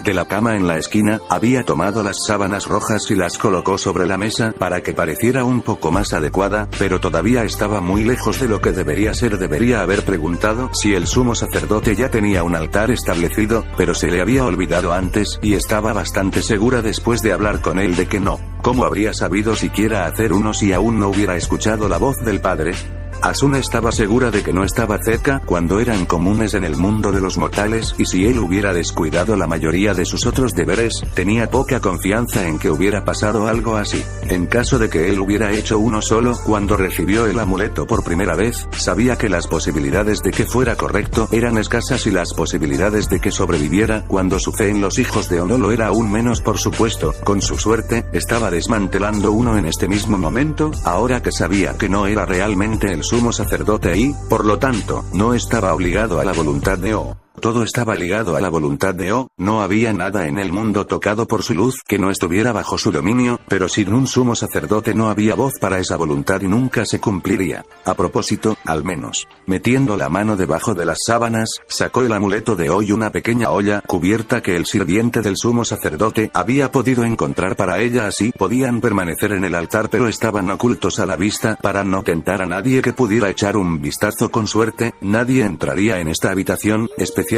De la cama en la esquina, había tomado las sábanas rojas y las colocó sobre la mesa para que pareciera un poco más adecuada, pero todavía estaba muy lejos de lo que debería ser. Debería haber preguntado si el sumo sacerdote ya tenía un altar establecido, pero se le había olvidado antes, y estaba bastante segura después de hablar con él de que no. ¿Cómo habría sabido siquiera hacer uno si aún no hubiera escuchado la voz del padre? Asuna estaba segura de que no estaba cerca cuando eran comunes en el mundo de los mortales, y si él hubiera descuidado la mayoría de sus otros deberes, tenía poca confianza en que hubiera pasado algo así. En caso de que él hubiera hecho uno solo cuando recibió el amuleto por primera vez, sabía que las posibilidades de que fuera correcto eran escasas y las posibilidades de que sobreviviera cuando su fe en los hijos de Ono lo era aún menos. Por supuesto, con su suerte, estaba desmantelando uno en este mismo momento, ahora que sabía que no era realmente el sumo sacerdote y, por lo tanto, no estaba obligado a la voluntad de O. Todo estaba ligado a la voluntad de O, no había nada en el mundo tocado por su luz que no estuviera bajo su dominio, pero sin un sumo sacerdote no había voz para esa voluntad y nunca se cumpliría. A propósito, al menos, metiendo la mano debajo de las sábanas, sacó el amuleto de O y una pequeña olla cubierta que el sirviente del sumo sacerdote había podido encontrar para ella. Así podían permanecer en el altar pero estaban ocultos a la vista para no tentar a nadie que pudiera echar un vistazo. Con suerte, nadie entraría en esta habitación, especialmente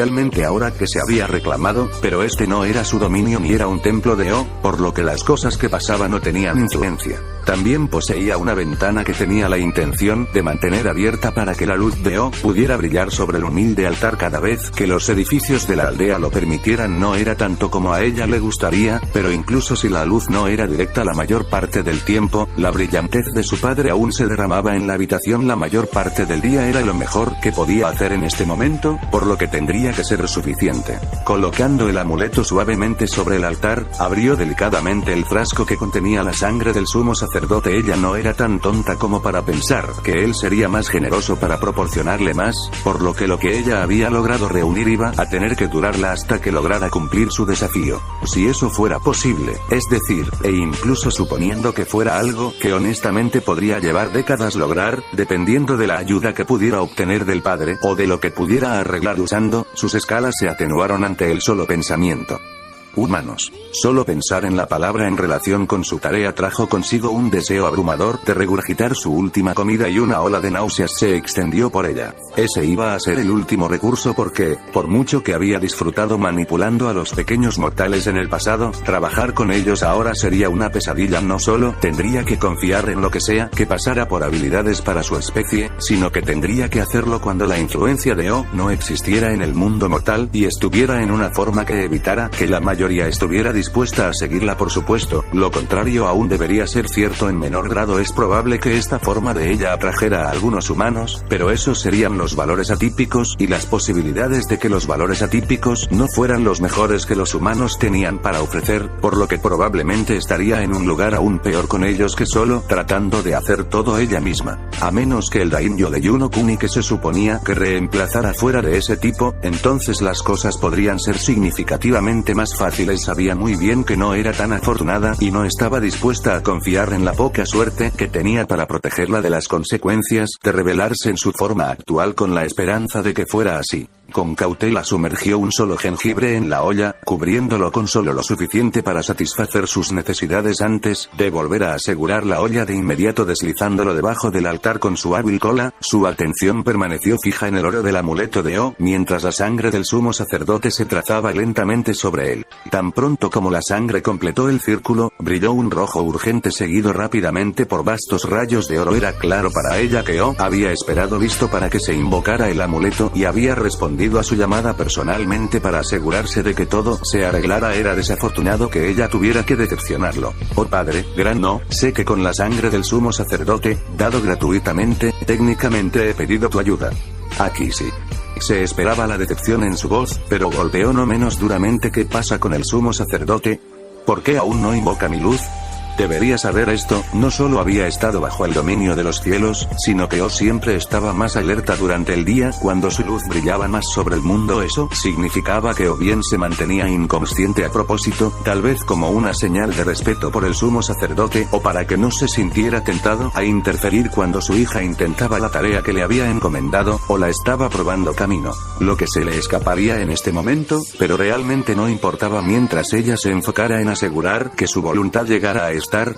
ahora que se había reclamado, pero este no era su dominio ni era un templo de O, por lo que las cosas que pasaban no tenían influencia. También poseía una ventana que tenía la intención de mantener abierta para que la luz de O pudiera brillar sobre el humilde altar cada vez que los edificios de la aldea lo permitieran. No era tanto como a ella le gustaría, pero incluso si la luz no era directa la mayor parte del tiempo, la brillantez de su padre aún se derramaba en la habitación la mayor parte del día. Era lo mejor que podía hacer en este momento, por lo que tendría que ser suficiente. Colocando el amuleto suavemente sobre el altar, abrió delicadamente el frasco que contenía la sangre del sumo sacerdote. Ella no era tan tonta como para pensar que él sería más generoso para proporcionarle más, por lo que ella había logrado reunir iba a tener que durarla hasta que lograra cumplir su desafío. Si eso fuera posible, es decir, e incluso suponiendo que fuera algo que honestamente podría llevar décadas lograr, dependiendo de la ayuda que pudiera obtener del padre o de lo que pudiera arreglar usando, sus escalas se atenuaron ante el solo pensamiento. Humanos. Solo pensar en la palabra en relación con su tarea trajo consigo un deseo abrumador de regurgitar su última comida y una ola de náuseas se extendió por ella. Ese iba a ser el último recurso porque, por mucho que había disfrutado manipulando a los pequeños mortales en el pasado, trabajar con ellos ahora sería una pesadilla. No solo tendría que confiar en lo que sea que pasara por habilidades para su especie, sino que tendría que hacerlo cuando la influencia de O no existiera en el mundo mortal y estuviera en una forma que evitara que la mayoría mayoría estuviera dispuesta a seguirla, por supuesto. Lo contrario aún debería ser cierto en menor grado. Es probable que esta forma de ella atrajera a algunos humanos, pero esos serían los valores atípicos, y las posibilidades de que los valores atípicos no fueran los mejores que los humanos tenían para ofrecer, por lo que probablemente estaría en un lugar aún peor con ellos que solo tratando de hacer todo ella misma. A menos que el daimyo de Yuno-kuni que se suponía que reemplazara fuera de ese tipo, entonces las cosas podrían ser significativamente más fáciles. Sabía muy bien que no era tan afortunada y no estaba dispuesta a confiar en la poca suerte que tenía para protegerla de las consecuencias de revelarse en su forma actual, con la esperanza de que fuera así. Con cautela sumergió un solo jengibre en la olla, cubriéndolo con solo lo suficiente para satisfacer sus necesidades antes de volver a asegurar la olla de inmediato, deslizándolo debajo del altar con su hábil cola. Su atención permaneció fija en el oro del amuleto de O, mientras la sangre del sumo sacerdote se trazaba lentamente sobre él. Tan pronto como la sangre completó el círculo, brilló un rojo urgente seguido rápidamente por vastos rayos de oro. Era claro para ella que O había esperado listo para que se invocara el amuleto y había respondido a su llamada personalmente para asegurarse de que todo se arreglara. Era desafortunado que ella tuviera que decepcionarlo. Oh padre, gran no, sé que con la sangre del sumo sacerdote, dado gratuitamente, técnicamente he pedido tu ayuda. Aquí sí. Se esperaba la decepción en su voz, pero golpeó no menos duramente. ¿Qué pasa con el sumo sacerdote? ¿Por qué aún no invoca mi luz? Debería saber esto. No solo había estado bajo el dominio de los cielos, sino que O siempre estaba más alerta durante el día cuando su luz brillaba más sobre el mundo. Eso significaba que o bien se mantenía inconsciente a propósito, tal vez como una señal de respeto por el sumo sacerdote, o para que no se sintiera tentado a interferir cuando su hija intentaba la tarea que le había encomendado, o la estaba probando camino. Lo que se le escaparía en este momento, pero realmente no importaba mientras ella se enfocara en asegurar que su voluntad llegara a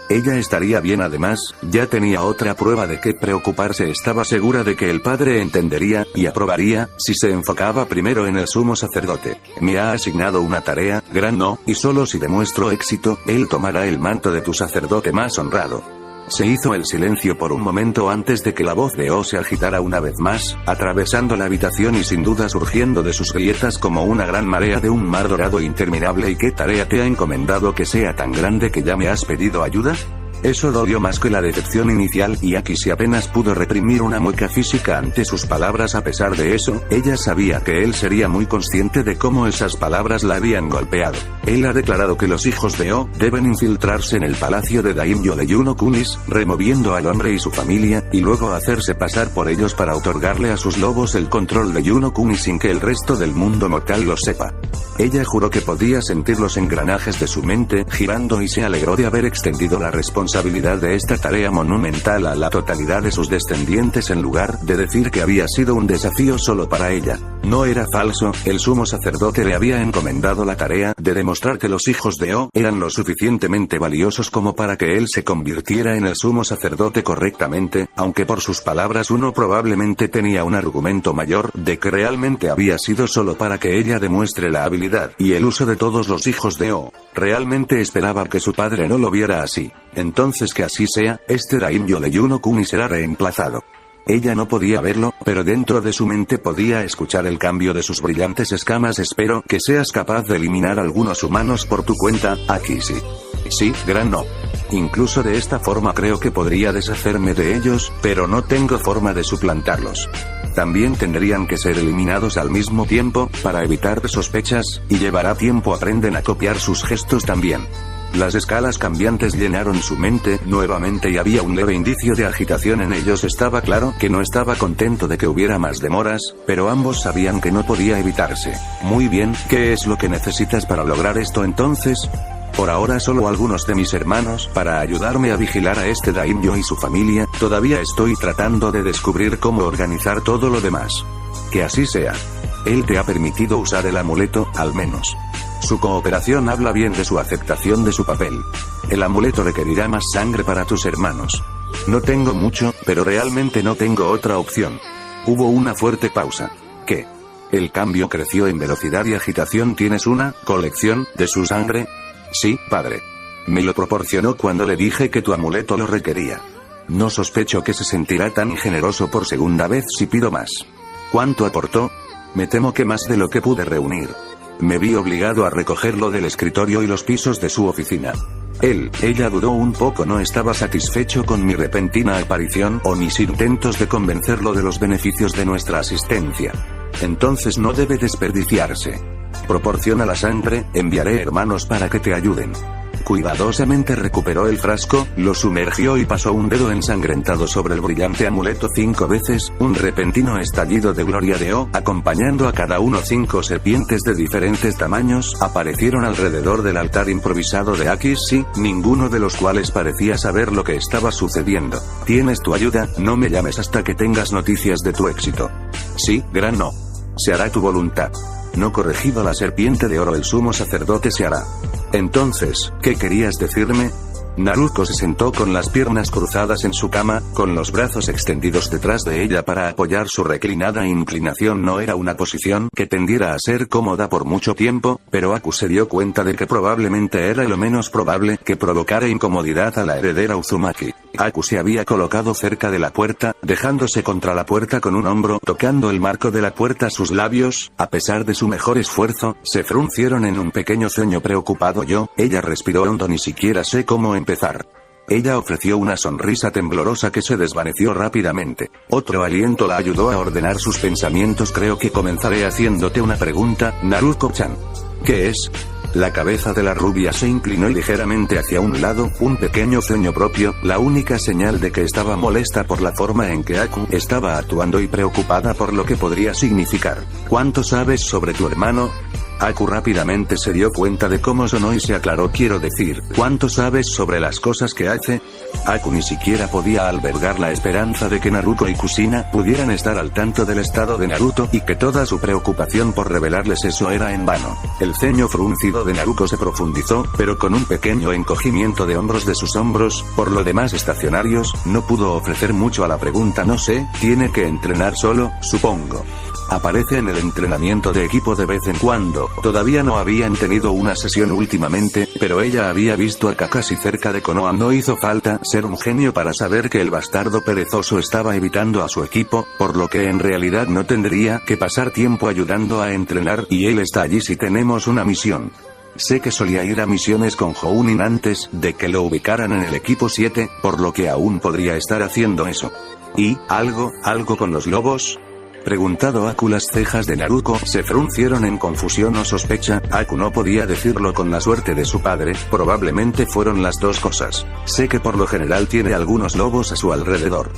ella estaría bien. Además, ya tenía otra prueba de qué preocuparse. Estaba segura de que el padre entendería y aprobaría si se enfocaba primero en el sumo sacerdote. Me ha asignado una tarea, gran no, y solo si demuestro éxito, él tomará el manto de tu sacerdote más honrado. Se hizo el silencio por un momento antes de que la voz de O se agitara una vez más, atravesando la habitación y sin duda surgiendo de sus grietas como una gran marea de un mar dorado interminable. ¿Y qué tarea te ha encomendado que sea tan grande que ya me has pedido ayuda? Eso dolió más que la decepción inicial, y Akishi apenas pudo reprimir una mueca física ante sus palabras. A pesar de eso, ella sabía que él sería muy consciente de cómo esas palabras la habían golpeado. Él ha declarado que los hijos de O deben infiltrarse en el palacio de daimyo de Yuno-kunis, removiendo al hombre y su familia, y luego hacerse pasar por ellos para otorgarle a sus lobos el control de Yuno-kuni sin que el resto del mundo mortal lo sepa. Ella juró que podía sentir los engranajes de su mente girando y se alegró de haber extendido la responsabilidad de esta tarea monumental a la totalidad de sus descendientes en lugar de decir que había sido un desafío solo para ella. No era falso, el sumo sacerdote le había encomendado la tarea de demostrar que los hijos de O eran lo suficientemente valiosos como para que él se convirtiera en el sumo sacerdote correctamente, aunque por sus palabras uno probablemente tenía un argumento mayor de que realmente había sido solo para que ella demuestre la habilidad y el uso de todos los hijos de O. Realmente esperaba que su padre no lo viera así. Entonces que así sea, este daimyo de Yuno-kuni será reemplazado. Ella no podía verlo, pero dentro de su mente podía escuchar el cambio de sus brillantes escamas. Espero que seas capaz de eliminar algunos humanos por tu cuenta, Akishi. Sí, gran no. Incluso de esta forma creo que podría deshacerme de ellos, pero no tengo forma de suplantarlos. También tendrían que ser eliminados al mismo tiempo, para evitar sospechas, y llevará tiempo. Aprenden a copiar sus gestos también. Las escalas cambiantes llenaron su mente nuevamente y había un leve indicio de agitación en ellos. Estaba claro que no estaba contento de que hubiera más demoras, pero ambos sabían que no podía evitarse. Muy bien, ¿qué es lo que necesitas para lograr esto entonces? Por ahora solo algunos de mis hermanos para ayudarme a vigilar a este daimyo y su familia. Todavía estoy tratando de descubrir cómo organizar todo lo demás. Que así sea. Él te ha permitido usar el amuleto, al menos. Su cooperación habla bien de su aceptación de su papel. El amuleto requerirá más sangre para tus hermanos. No tengo mucho, pero realmente no tengo otra opción. Hubo una fuerte pausa. ¿Qué? El cambio creció en velocidad y agitación. ¿Tienes una colección de su sangre? Sí, padre. Me lo proporcionó cuando le dije que tu amuleto lo requería. No sospecho que se sentirá tan generoso por segunda vez si pido más. ¿Cuánto aportó? Me temo que más de lo que pude reunir. Me vi obligado a recogerlo del escritorio y los pisos de su oficina. Ella dudó un poco, no estaba satisfecho con mi repentina aparición o mis intentos de convencerlo de los beneficios de nuestra asistencia. Entonces no debe desperdiciarse. Proporciona la sangre, enviaré hermanos para que te ayuden. Cuidadosamente recuperó el frasco, lo sumergió y pasó un dedo ensangrentado sobre el brillante amuleto 5 veces, un repentino estallido de gloria de O, acompañando a cada uno 5 serpientes de diferentes tamaños, aparecieron alrededor del altar improvisado de Akishi, ninguno de los cuales parecía saber lo que estaba sucediendo. Tienes tu ayuda, no me llames hasta que tengas noticias de tu éxito. Sí, gran no. Se hará tu voluntad. No corregido la serpiente de oro, el sumo sacerdote se hará. Entonces, ¿qué querías decirme? Naruto se sentó con las piernas cruzadas en su cama, con los brazos extendidos detrás de ella para apoyar su reclinada inclinación. No era una posición que tendiera a ser cómoda por mucho tiempo, pero Aku se dio cuenta de que probablemente era lo menos probable que provocara incomodidad a la heredera Uzumaki. Aku se había colocado cerca de la puerta, dejándose contra la puerta con un hombro, tocando el marco de la puerta. Sus labios, a pesar de su mejor esfuerzo, se fruncieron en un pequeño ceño preocupado. Ella respiró hondo, ni siquiera sé cómo empezar. Ella ofreció una sonrisa temblorosa que se desvaneció rápidamente. Otro aliento la ayudó a ordenar sus pensamientos. Creo que comenzaré haciéndote una pregunta, Naruto-chan. ¿Qué es? La cabeza de la rubia se inclinó ligeramente hacia un lado, un pequeño ceño propio, la única señal de que estaba molesta por la forma en que Aku estaba actuando y preocupada por lo que podría significar. ¿Cuánto sabes sobre tu hermano? Aku rápidamente se dio cuenta de cómo sonó y se aclaró. Quiero decir, ¿cuánto sabes sobre las cosas que hace? Aku ni siquiera podía albergar la esperanza de que Naruto y Kusina pudieran estar al tanto del estado de Naruto y que toda su preocupación por revelarles eso era en vano. El ceño fruncido de Naruto se profundizó, pero con un pequeño encogimiento de hombros de sus hombros, por lo demás estacionarios, no pudo ofrecer mucho a la pregunta. No sé, tiene que entrenar solo, supongo. Aparece en el entrenamiento de equipo de vez en cuando. Todavía no habían tenido una sesión últimamente, pero ella había visto a Kakashi cerca de Konoha. No hizo falta ser un genio para saber que el bastardo perezoso estaba evitando a su equipo, por lo que en realidad no tendría que pasar tiempo ayudando a entrenar, y él está allí si tenemos una misión. Sé que solía ir a misiones con Jounin antes de que lo ubicaran en el equipo 7, por lo que aún podría estar haciendo eso. ¿Y algo con los lobos? Preguntado Aku. Las cejas de Naruto se fruncieron en confusión o sospecha. Aku no podía decirlo con la suerte de su padre, probablemente fueron las dos cosas. Sé que por lo general tiene algunos lobos a su alrededor.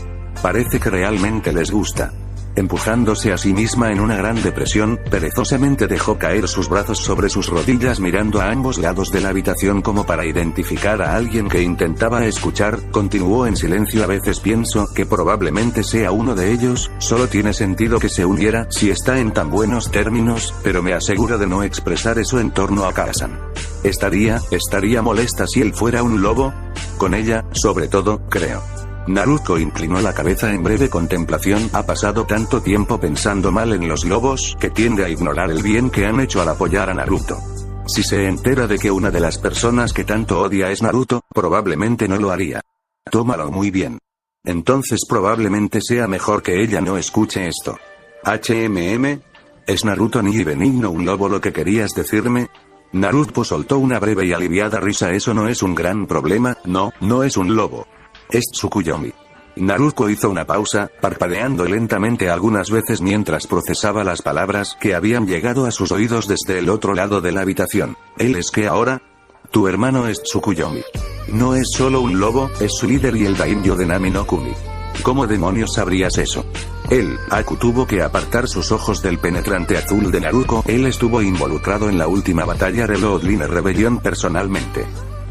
Parece que realmente les gusta. Empujándose a sí misma en una gran depresión, perezosamente dejó caer sus brazos sobre sus rodillas mirando a ambos lados de la habitación como para identificar a alguien que intentaba escuchar. Continuó en silencio. A veces pienso que probablemente sea uno de ellos, solo tiene sentido que se uniera si está en tan buenos términos, pero me aseguro de no expresar eso en torno a Karasan. ¿Estaría molesta si él fuera un lobo? Con ella, sobre todo, creo. Naruto inclinó la cabeza en breve contemplación. Ha pasado tanto tiempo pensando mal en los lobos que tiende a ignorar el bien que han hecho al apoyar a Naruto. Si se entera de que una de las personas que tanto odia es Naruto, probablemente no lo haría. Tómalo muy bien. Entonces probablemente sea mejor que ella no escuche esto. ¿Es Naruto ni benigno un lobo lo que querías decirme? Naruto soltó una breve y aliviada risa. Eso no es un gran problema, no es un lobo. Es Tsukuyomi. Naruto hizo una pausa, parpadeando lentamente algunas veces mientras procesaba las palabras que habían llegado a sus oídos desde el otro lado de la habitación. ¿Él es qué ahora? Tu hermano es Tsukuyomi. No es solo un lobo, es su líder y el daimyo de Nami no Kuni. ¿Cómo demonios sabrías eso? Aku tuvo que apartar sus ojos del penetrante azul de Naruto. Él estuvo involucrado en la última batalla de Bloodline Rebellion personalmente.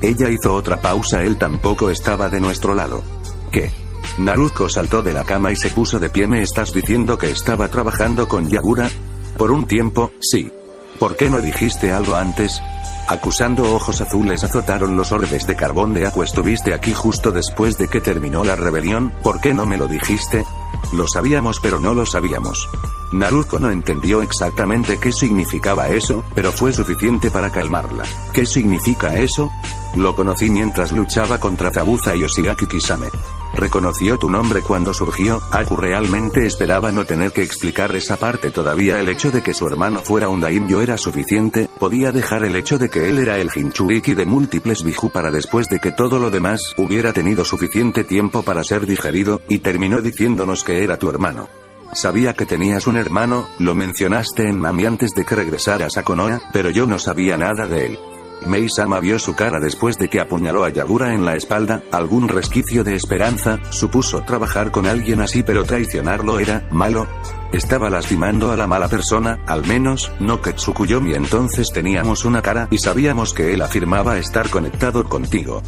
Ella hizo otra pausa. Él tampoco estaba de nuestro lado. ¿Qué? Naruto saltó de la cama y se puso de pie. ¿Me estás diciendo que estaba trabajando con Yagura? Por un tiempo, sí. ¿Por qué no dijiste algo antes? Acusando ojos azules azotaron los orbes de carbón de Aku. Estuviste aquí justo después de que terminó la rebelión. ¿Por qué no me lo dijiste? Lo sabíamos pero no lo sabíamos. Naruto no entendió exactamente qué significaba eso, pero fue suficiente para calmarla. ¿Qué significa eso? Lo conocí mientras luchaba contra Zabuza y Yoshiaki Kisame. Reconoció tu nombre cuando surgió. Aku realmente esperaba no tener que explicar esa parte todavía. El hecho de que su hermano fuera un daimyo era suficiente. Podía dejar el hecho de que él era el Jinchuriki de múltiples Biju para después de que todo lo demás hubiera tenido suficiente tiempo para ser digerido, y terminó diciéndonos que era tu hermano. Sabía que tenías un hermano, lo mencionaste en Mami antes de que regresaras a Konoha, pero yo no sabía nada de él. Mei-sama vio su cara después de que apuñaló a Yagura en la espalda. Algún resquicio de esperanza. Supuso trabajar con alguien así, pero traicionarlo era malo. Estaba lastimando a la mala persona, al menos, no que Tsukuyomi. Entonces teníamos una cara y sabíamos que él afirmaba estar conectado contigo.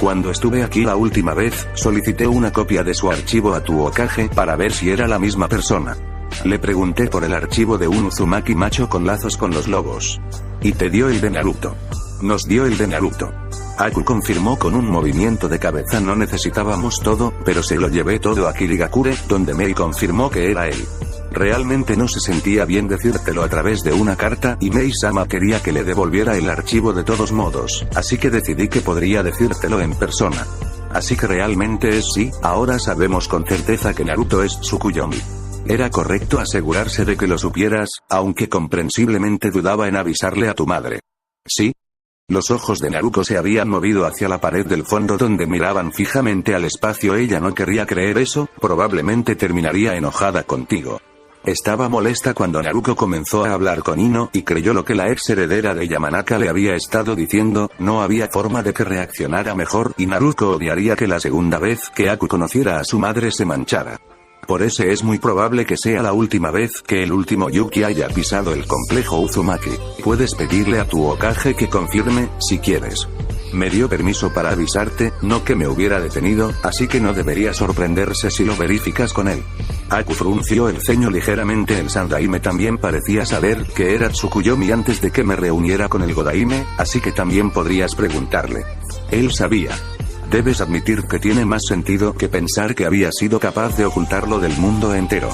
Cuando estuve aquí la última vez, solicité una copia de su archivo a tu Hokage para ver si era la misma persona. Le pregunté por el archivo de un Uzumaki macho con lazos con los lobos. Y te dio el de Naruto. Nos dio el de Naruto. Aku confirmó con un movimiento de cabeza. No necesitábamos todo, pero se lo llevé todo a Kirigakure, donde Mei confirmó que era él. Realmente no se sentía bien decírtelo a través de una carta, y Mei-sama quería que le devolviera el archivo de todos modos, así que decidí que podría decírtelo en persona. Así que realmente es sí. Ahora sabemos con certeza que Naruto es Tsukuyomi. Era correcto asegurarse de que lo supieras, aunque comprensiblemente dudaba en avisarle a tu madre. ¿Sí? Los ojos de Naruto se habían movido hacia la pared del fondo donde miraban fijamente al espacio. Ella no querría creer eso. Probablemente terminaría enojada contigo. Estaba molesta cuando Naruto comenzó a hablar con Ino y creyó lo que la ex heredera de Yamanaka le había estado diciendo. No había forma de que reaccionara mejor, y Naruto odiaría que la segunda vez que Aku conociera a su madre se manchara. Por eso es muy probable que sea la última vez que el último Yuki haya pisado el complejo Uzumaki. Puedes pedirle a tu Hokage que confirme, si quieres. Me dio permiso para avisarte, no que me hubiera detenido, así que no debería sorprenderse si lo verificas con él. Aku frunció el ceño ligeramente. El Sandaime también parecía saber que era Tsukuyomi antes de que me reuniera con el Godaime, así que también podrías preguntarle. Él sabía. Debes admitir que tiene más sentido que pensar que había sido capaz de ocultarlo del mundo entero.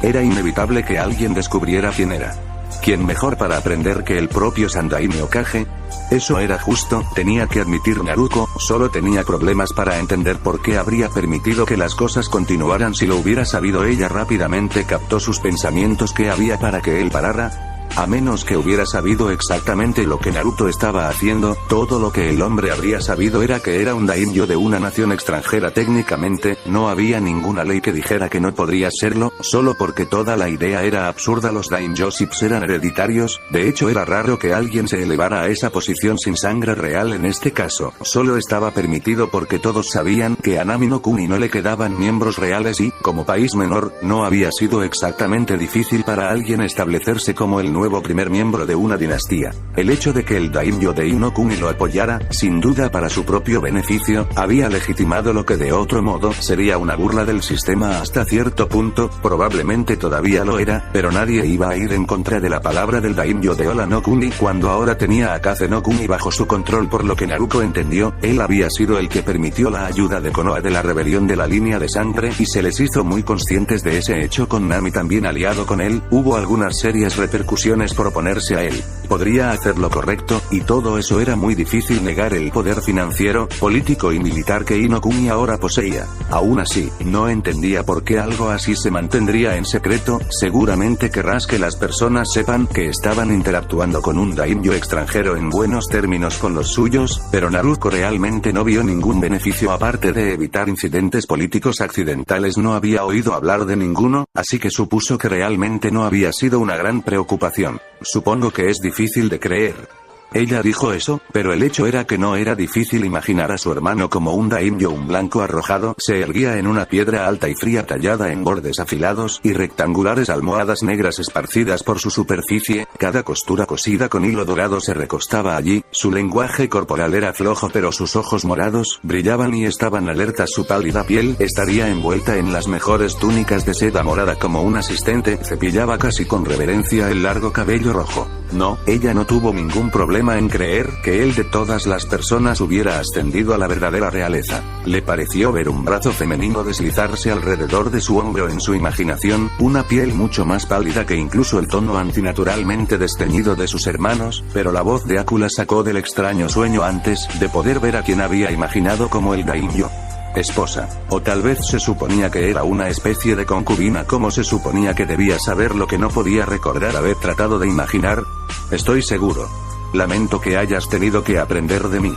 Era inevitable que alguien descubriera quién era. ¿Quién mejor para aprender que el propio Sandaime Hokage? Eso era justo, tenía que admitir Naruto. Solo tenía problemas para entender por qué habría permitido que las cosas continuaran. Si lo hubiera sabido, ella rápidamente captó sus pensamientos. ¿Qué había para que él parara? A menos que hubiera sabido exactamente lo que Naruto estaba haciendo, todo lo que el hombre habría sabido era que era un daimyo de una nación extranjera. Técnicamente, no había ninguna ley que dijera que no podría serlo, solo porque toda la idea era absurda. Los daimyoships eran hereditarios. De hecho, era raro que alguien se elevara a esa posición sin sangre real. En este caso, solo estaba permitido porque todos sabían que a Nami no Kuni no le quedaban miembros reales y, como país menor, no había sido exactamente difícil para alguien establecerse como el nuevo primer miembro de una dinastía. El hecho de que el daimyo de Ino Kuni lo apoyara, sin duda para su propio beneficio, había legitimado lo que de otro modo sería una burla del sistema hasta cierto punto. Probablemente todavía lo era, pero nadie iba a ir en contra de la palabra del daimyo de Ola no Kuni cuando ahora tenía a Kaze no Kuni bajo su control. Por lo que Naruto entendió, él había sido el que permitió la ayuda de Konoha de la rebelión de la línea de sangre, y se les hizo muy conscientes de ese hecho. Con Nami también aliado con él, hubo algunas serias repercusiones por oponerse a él. Podría hacer lo correcto, y todo eso era muy difícil. Negar el poder financiero, político y militar que Ino Kuni ahora poseía. Aún así, no entendía por qué algo así se mantendría en secreto. Seguramente querrás que las personas sepan que estaban interactuando con un daimyo extranjero en buenos términos con los suyos, pero Naruto realmente no vio ningún beneficio aparte de evitar incidentes políticos accidentales. No había oído hablar de ninguno, así que supuso que realmente no había sido una gran preocupación. Supongo que es difícil de creer. Ella dijo eso, pero el hecho era que no era difícil imaginar a su hermano como un daimyo. Un blanco arrojado se erguía en una piedra alta y fría tallada en bordes afilados y rectangulares almohadas negras esparcidas por su superficie. Cada costura cosida con hilo dorado se recostaba allí. Su lenguaje corporal era flojo, pero sus ojos morados brillaban y estaban alertas. Su pálida piel estaría envuelta en las mejores túnicas de seda morada. Como un asistente, cepillaba casi con reverencia el largo cabello rojo. No, ella no tuvo ningún problema en creer que él de todas las personas hubiera ascendido a la verdadera realeza. Le pareció ver un brazo femenino deslizarse alrededor de su hombro en su imaginación, una piel mucho más pálida que incluso el tono antinaturalmente desteñido de sus hermanos, pero la voz de Akula sacó del extraño sueño antes de poder ver a quien había imaginado como el daimyo. Esposa. O tal vez se suponía que era una especie de concubina, como se suponía que debía saber lo que no podía recordar haber tratado de imaginar. Estoy seguro. Lamento que hayas tenido que aprender de mí.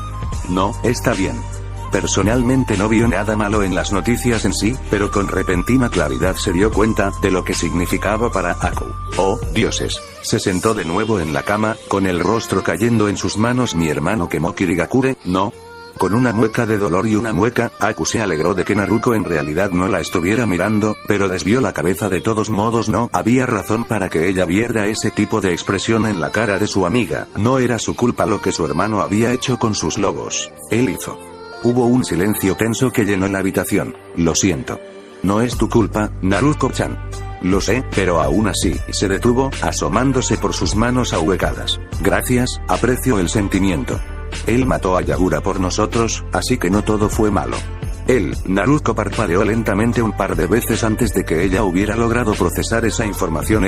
No, está bien. Personalmente no vio nada malo en las noticias en sí, pero con repentina claridad se dio cuenta de lo que significaba para Aku. Oh, dioses. Se sentó de nuevo en la cama, con el rostro cayendo en sus manos. Mi hermano quemó Kirigakure, ¿no? Con una mueca de dolor y una mueca, Aku se alegró de que Naruto en realidad no la estuviera mirando, pero desvió la cabeza de todos modos. No había razón para que ella viera ese tipo de expresión en la cara de su amiga. No era su culpa lo que su hermano había hecho con sus lobos. Él hizo. Hubo un silencio tenso que llenó la habitación. Lo siento. No es tu culpa, Naruto-chan. Lo sé, pero aún así, se detuvo, asomándose por sus manos ahuecadas. Gracias, aprecio el sentimiento. Él mató a Yagura por nosotros, así que no todo fue malo. Él, Naruto parpadeó lentamente un par de veces antes de que ella hubiera logrado procesar esa información.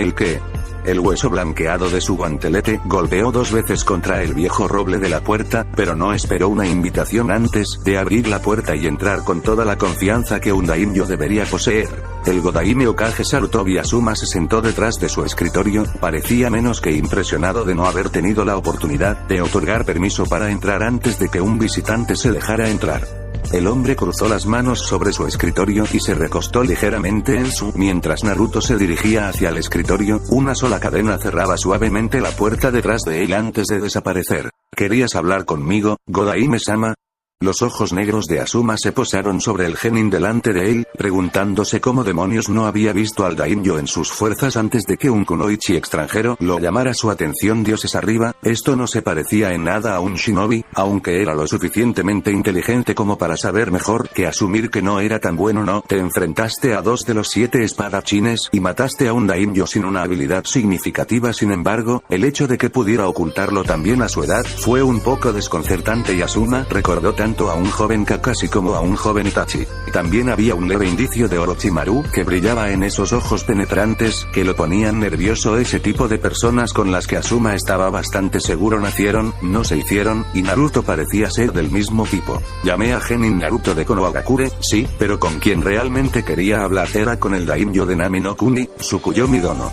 El hueso blanqueado de su guantelete golpeó 2 veces contra el viejo roble de la puerta, pero no esperó una invitación antes de abrir la puerta y entrar con toda la confianza que un daimyo debería poseer. El Godaime Hokage Sarutobi Asuma se sentó detrás de su escritorio, parecía menos que impresionado de no haber tenido la oportunidad de otorgar permiso para entrar antes de que un visitante se dejara entrar. El hombre cruzó las manos sobre su escritorio y se recostó ligeramente en su. Mientras Naruto se dirigía hacia el escritorio, una sola cadena cerraba suavemente la puerta detrás de él antes de desaparecer. ¿Querías hablar conmigo, Godaime-sama? Los ojos negros de Asuma se posaron sobre el genin delante de él, preguntándose cómo demonios no había visto al daimyo en sus fuerzas antes de que un kunoichi extranjero lo llamara su atención. Dioses arriba, esto no se parecía en nada a un shinobi, aunque era lo suficientemente inteligente como para saber mejor que asumir que no era tan bueno. No, te enfrentaste a 2 de los 7 espadachines y mataste a un daimyo sin una habilidad significativa. Sin embargo, el hecho de que pudiera ocultarlo también a su edad fue un poco desconcertante y Asuma recordó tanto a un joven Kakashi como a un joven Itachi. También había un leve indicio de Orochimaru que brillaba en esos ojos penetrantes que lo ponían nervioso. Ese tipo de personas con las que Asuma estaba bastante seguro nacieron, no se hicieron, y Naruto parecía ser del mismo tipo. Llamé a Genin Naruto de Konohagakure, sí, pero con quien realmente quería hablar era con el daimyo de Nami no Kuni, Tsukuyomi Dono.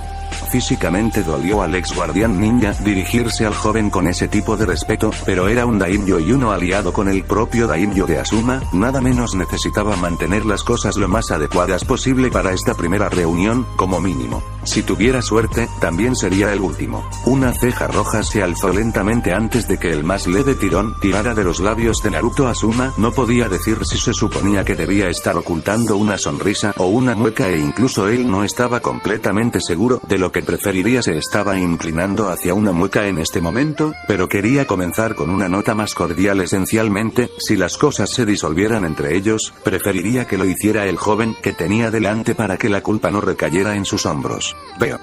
Físicamente dolió al ex guardián ninja dirigirse al joven con ese tipo de respeto, pero era un daimyo y uno aliado con el propio daimyo de Asuma, nada menos necesitaba mantener las cosas lo más adecuadas posible para esta primera reunión, como mínimo. Si tuviera suerte, también sería el último. Una ceja roja se alzó lentamente antes de que el más leve tirón tirara de los labios de Naruto. Asuma no podía decir si se suponía que debía estar ocultando una sonrisa o una mueca, e incluso él no estaba completamente seguro de lo que preferiría. Se estaba inclinando hacia una mueca en este momento, pero quería comenzar con una nota más cordial. Esencialmente, si las cosas se disolvieran entre ellos, preferiría que lo hiciera el joven que tenía delante para que la culpa no recayera en sus hombros. Veo.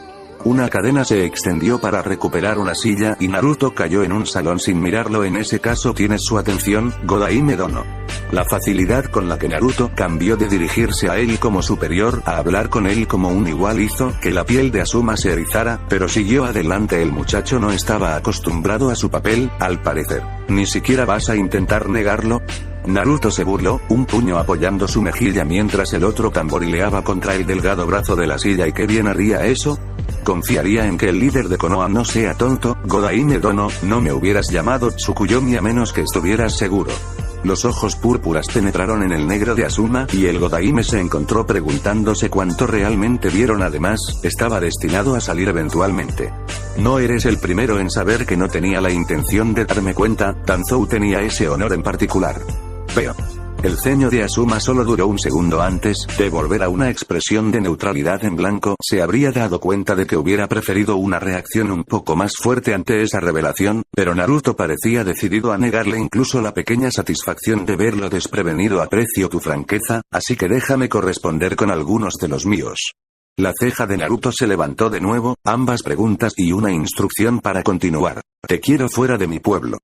Una cadena se extendió para recuperar una silla y Naruto cayó en un salón sin mirarlo. En ese caso tienes su atención, Godaime Dono. La facilidad con la que Naruto cambió de dirigirse a él como superior a hablar con él como un igual hizo que la piel de Asuma se erizara, pero siguió adelante. El muchacho no estaba acostumbrado a su papel, al parecer. ¿Ni siquiera vas a intentar negarlo? Naruto se burló, un puño apoyando su mejilla mientras el otro tamborileaba contra el delgado brazo de la silla. ¿Y qué bien haría eso? Confiaría en que el líder de Konoha no sea tonto. Godaime Dono, no me hubieras llamado Tsukuyomi a menos que estuvieras seguro. Los ojos púrpuras penetraron en el negro de Asuma y el Godaime se encontró preguntándose cuánto realmente vieron. Además, estaba destinado a salir eventualmente. No eres el primero en saber que no tenía la intención de darme cuenta. Danzou tenía ese honor en particular. Veo. El ceño de Asuma solo duró un segundo antes de volver a una expresión de neutralidad en blanco. Se habría dado cuenta de que hubiera preferido una reacción un poco más fuerte ante esa revelación, pero Naruto parecía decidido a negarle incluso la pequeña satisfacción de verlo desprevenido. Aprecio tu franqueza, así que déjame corresponder con algunos de los míos. La ceja de Naruto se levantó de nuevo, ambas preguntas y una instrucción para continuar. Te quiero fuera de mi pueblo.